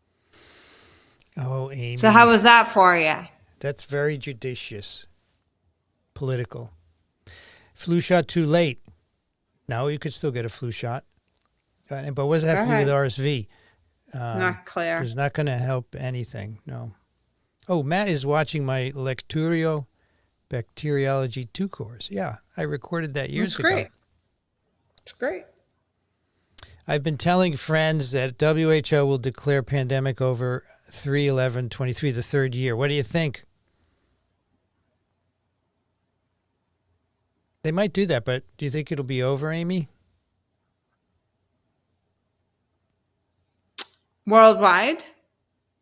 Oh, Amy. So how was that for you? That's very judicious. Political. Flu shot too late. No, you could still get a flu shot. But what does it have to do with RSV? Not clear. It's not going to help anything, no. Oh, Matt is watching my Lecturio Bacteriology 2 course. Yeah, I recorded that years ago. It's great. I've been telling friends that WHO will declare pandemic over 3/11/23, the third year. What do you think? They might do that, but do you think it'll be over, Amy? Worldwide?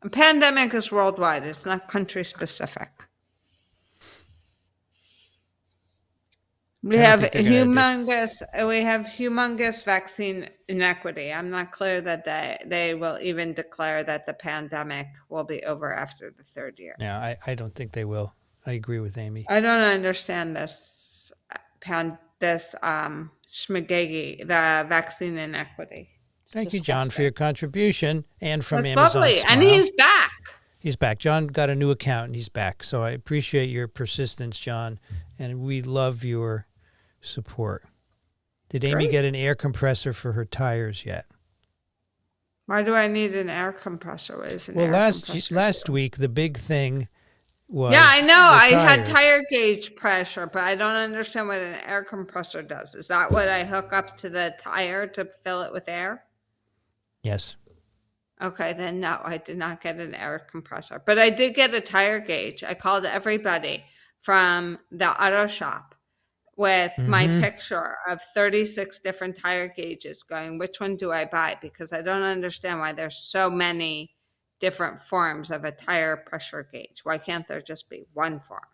A pandemic is worldwide. It's not country specific. We have humongous vaccine inequity. I'm not clear that they will even declare that the pandemic will be over after the third year. Yeah, I don't think they will. I agree with Amy. I don't understand this schmagegi, the vaccine inequity. Thank you, John, for your contribution, and from That's Amazon lovely. Smile. And he's back. He's back. John got a new account, and he's back. So I appreciate your persistence, John, and we love your support. Did Amy get an air compressor for her tires yet? Why do I need an air compressor? Last week, the big thing was... Yeah, I know. I had tire gauge pressure, but I don't understand what an air compressor does. Is that what I hook up to the tire to fill it with air? Yes. Okay, then no, I did not get an air compressor. But I did get a tire gauge. I called everybody from the auto shop with my picture of 36 different tire gauges going, which one do I buy? Because I don't understand why there's so many different forms of a tire pressure gauge. Why can't there just be one form?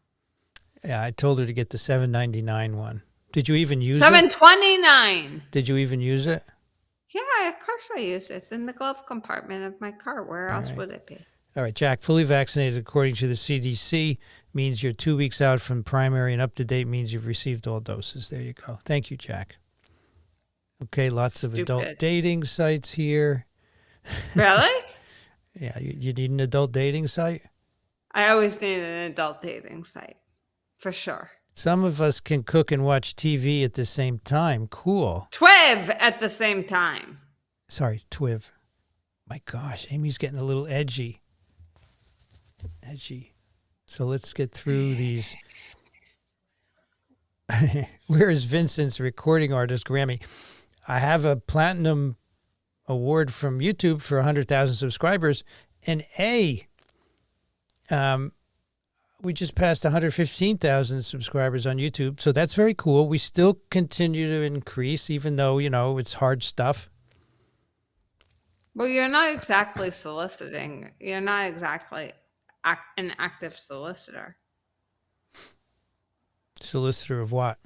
Yeah, I told her to get the $7.99 one. Did you even use it? $7.29. Did you even use it? Yeah, of course I use it. It's in the glove compartment of my car. Where else would it be? All right, Jack, fully vaccinated according to the CDC means you're 2 weeks out from primary, and up to date means you've received all doses. There you go. Thank you, Jack. Okay, lots of adult dating sites here. Really? Yeah, you need an adult dating site? I always need an adult dating site, for sure. Some of us can cook and watch TV at the same time. Cool. Twiv at the same time. Sorry, Twiv. My gosh, Amy's getting a little edgy. So let's get through these. Where is Vincent's recording artist Grammy? I have a platinum award from YouTube for 100,000 subscribers. And we just passed 115,000 subscribers on YouTube. So that's very cool. We still continue to increase, even though, it's hard stuff. Well, you're not exactly soliciting. You're not exactly an active solicitor. Solicitor of what?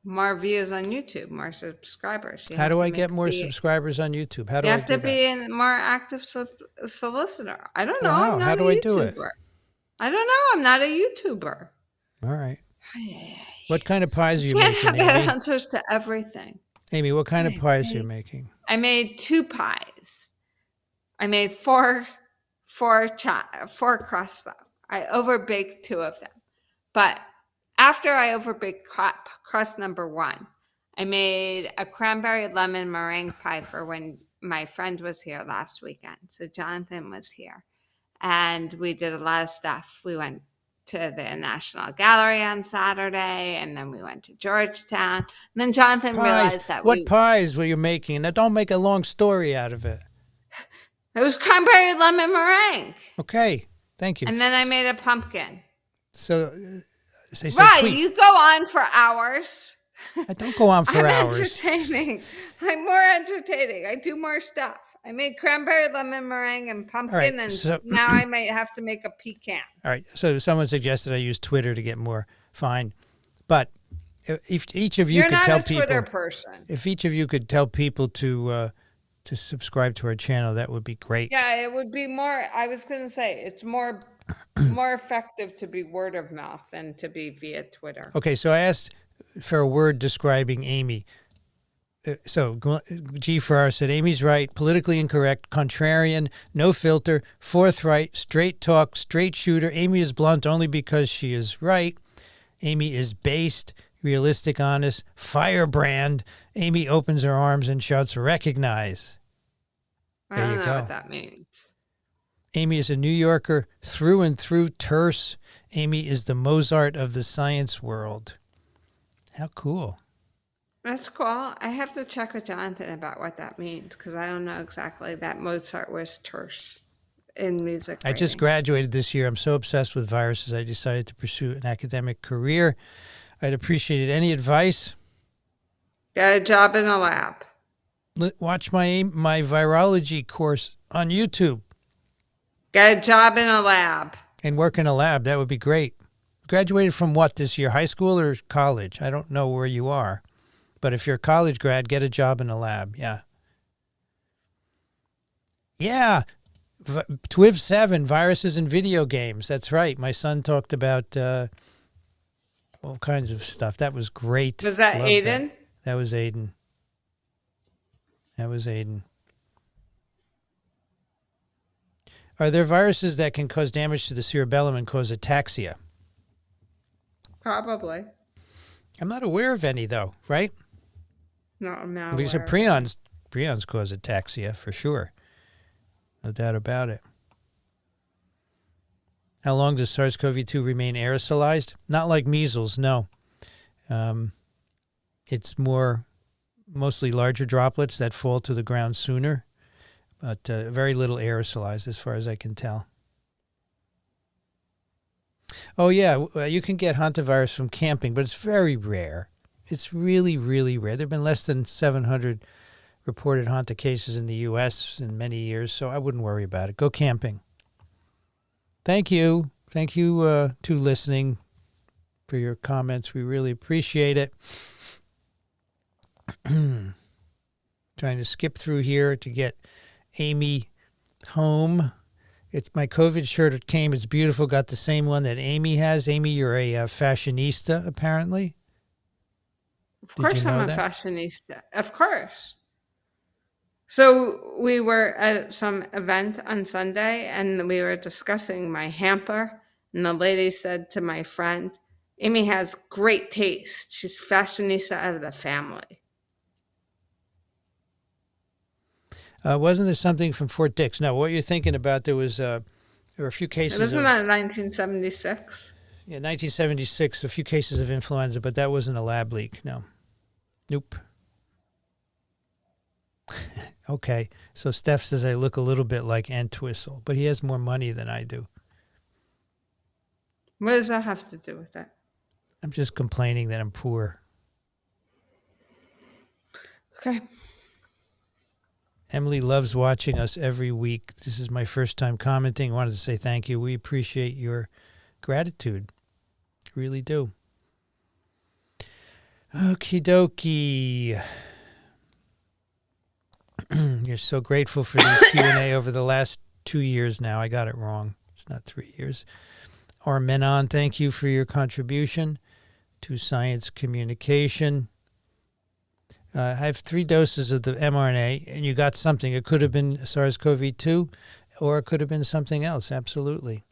More views on YouTube, more subscribers. How do I get more subscribers on YouTube? How do I do that? You have to be a more active solicitor. I don't know. I'm not How do a I YouTuber. do it? I don't know. I'm not a YouTuber. All right. What kind of pies are you making, Can't have answers to everything. Amy, what kind of pies are you making? I made 2 pies. I made four crusts though. I overbaked 2 of them. But after I overbaked crust number 1, I made a cranberry lemon meringue pie for when my friend was here last weekend. So Jonathan was here. And we did a lot of stuff. We went to the National Gallery on Saturday, and then we went to Georgetown. And then Jonathan realized that What pies were you making? Now, don't make a long story out of it. It was cranberry lemon meringue. Okay, thank you. And then I made a pumpkin. So, right, you go on for hours. I don't go on for hours. Entertaining. I'm more entertaining. I do more stuff. I made cranberry lemon meringue and pumpkin, now I might have to make a pecan. All right. So someone suggested I use Twitter to get more. Fine, but if each of you could tell people, you're not a Twitter person. If each of you could tell people to subscribe to our channel, that would be great. Yeah, it would be more. I was going to say it's more effective to be word of mouth than to be via Twitter. Okay, so I asked for a word describing Amy. So G Farrar said, Amy's right, politically incorrect, contrarian, no filter, forthright, straight talk, straight shooter. Amy is blunt only because she is right. Amy is based, realistic, honest, firebrand. Amy opens her arms and shouts, recognize. I don't know what that means. Amy is a New Yorker through and through, terse. Amy is the Mozart of the science world. How cool. That's cool. I have to check with Jonathan about what that means because I don't know exactly that Mozart was terse in music. I just graduated this year. I'm so obsessed with viruses, I decided to pursue an academic career. I'd appreciate any advice. Get a job in a lab. Watch my virology course on YouTube. Get a job in a lab. And work in a lab. That would be great. Graduated from what this year? High school or college? I don't know where you are. But if you're a college grad, get a job in a lab. Yeah. Yeah. TWIV 7, viruses in video games. That's right. My son talked about all kinds of stuff. That was great. Was that Aiden? That was Aiden. Are there viruses that can cause damage to the cerebellum and cause ataxia? Probably. I'm not aware of any, though, right? No, I'm not These are prions. Prions cause ataxia, for sure. No doubt about it. How long does SARS-CoV-2 remain aerosolized? Not like measles, no. It's mostly larger droplets that fall to the ground sooner, but very little aerosolized as far as I can tell. Oh, yeah, you can get hantavirus from camping, but it's very rare. It's really, really rare. There have been less than 700 reported Hanta cases in the U.S. in many years, so I wouldn't worry about it. Go camping. Thank you. Thank you to listening for your comments. We really appreciate it. Trying to skip through here to get Amy home. It's my COVID shirt. It came. It's beautiful. Got the same one that Amy has. Amy, you're a fashionista, apparently. Of course, I'm a fashionista. Of course. So we were at some event on Sunday, and we were discussing my hamper. And the lady said to my friend, Amy has great taste. She's fashionista of the family. Wasn't there something from Fort Dix? No, what you're thinking about, there were a few cases. Wasn't that 1976? Yeah, 1976, a few cases of influenza, but that wasn't a lab leak. No. Nope. Okay, so Steph says I look a little bit like Entwistle, but he has more money than I do. What does that have to do with that? I'm just complaining that I'm poor. Okay. Emily loves watching us every week. This is my first time commenting. I wanted to say thank you. We appreciate your gratitude. Really do. Okie dokie. You're so grateful for these Q&A over the last 2 years now. I got it wrong. It's not 3 years. Menon, thank you for your contribution to science communication. I have 3 doses of the mRNA, and you got something. It could have been SARS-CoV-2, or it could have been something else, absolutely.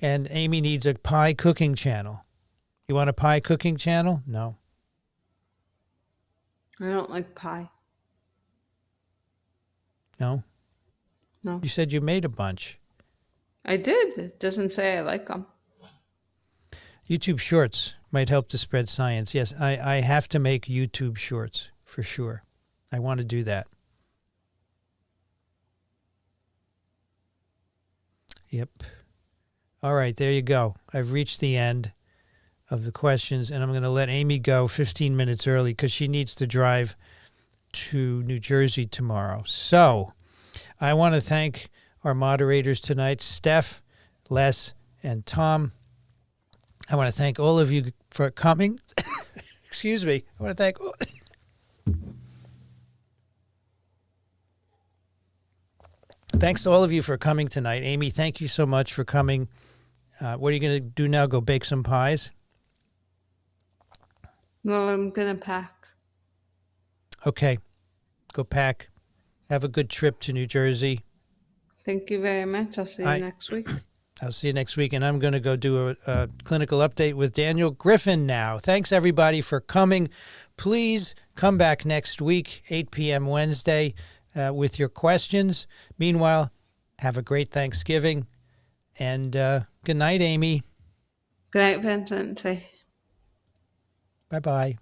And Amy needs a pie cooking channel. You want a pie cooking channel? No. I don't like pie. No? No. You said you made a bunch. I did. It doesn't say I like them. YouTube Shorts might help to spread science. Yes, I have to make YouTube Shorts, for sure. I want to do that. Yep. All right, there you go. I've reached the end of the questions, and I'm going to let Amy go 15 minutes early because she needs to drive to New Jersey tomorrow. So I want to thank our moderators tonight, Steph, Les, and Tom. I want to thank all of you for coming. Excuse me. I want to thank thanks to all of you for coming tonight. Amy, thank you so much for coming. What are you going to do now? Go bake some pies? No, I'm going to pack. Okay. Go pack. Have a good trip to New Jersey. Thank you very much. I'll see you next week. I'll see you next week, and I'm going to go do a clinical update with Daniel Griffin now. Thanks, everybody, for coming. Please come back next week, 8 p.m. Wednesday, with your questions. Meanwhile, have a great Thanksgiving, and good night, Amy. Good night, Vincent. Bye-bye.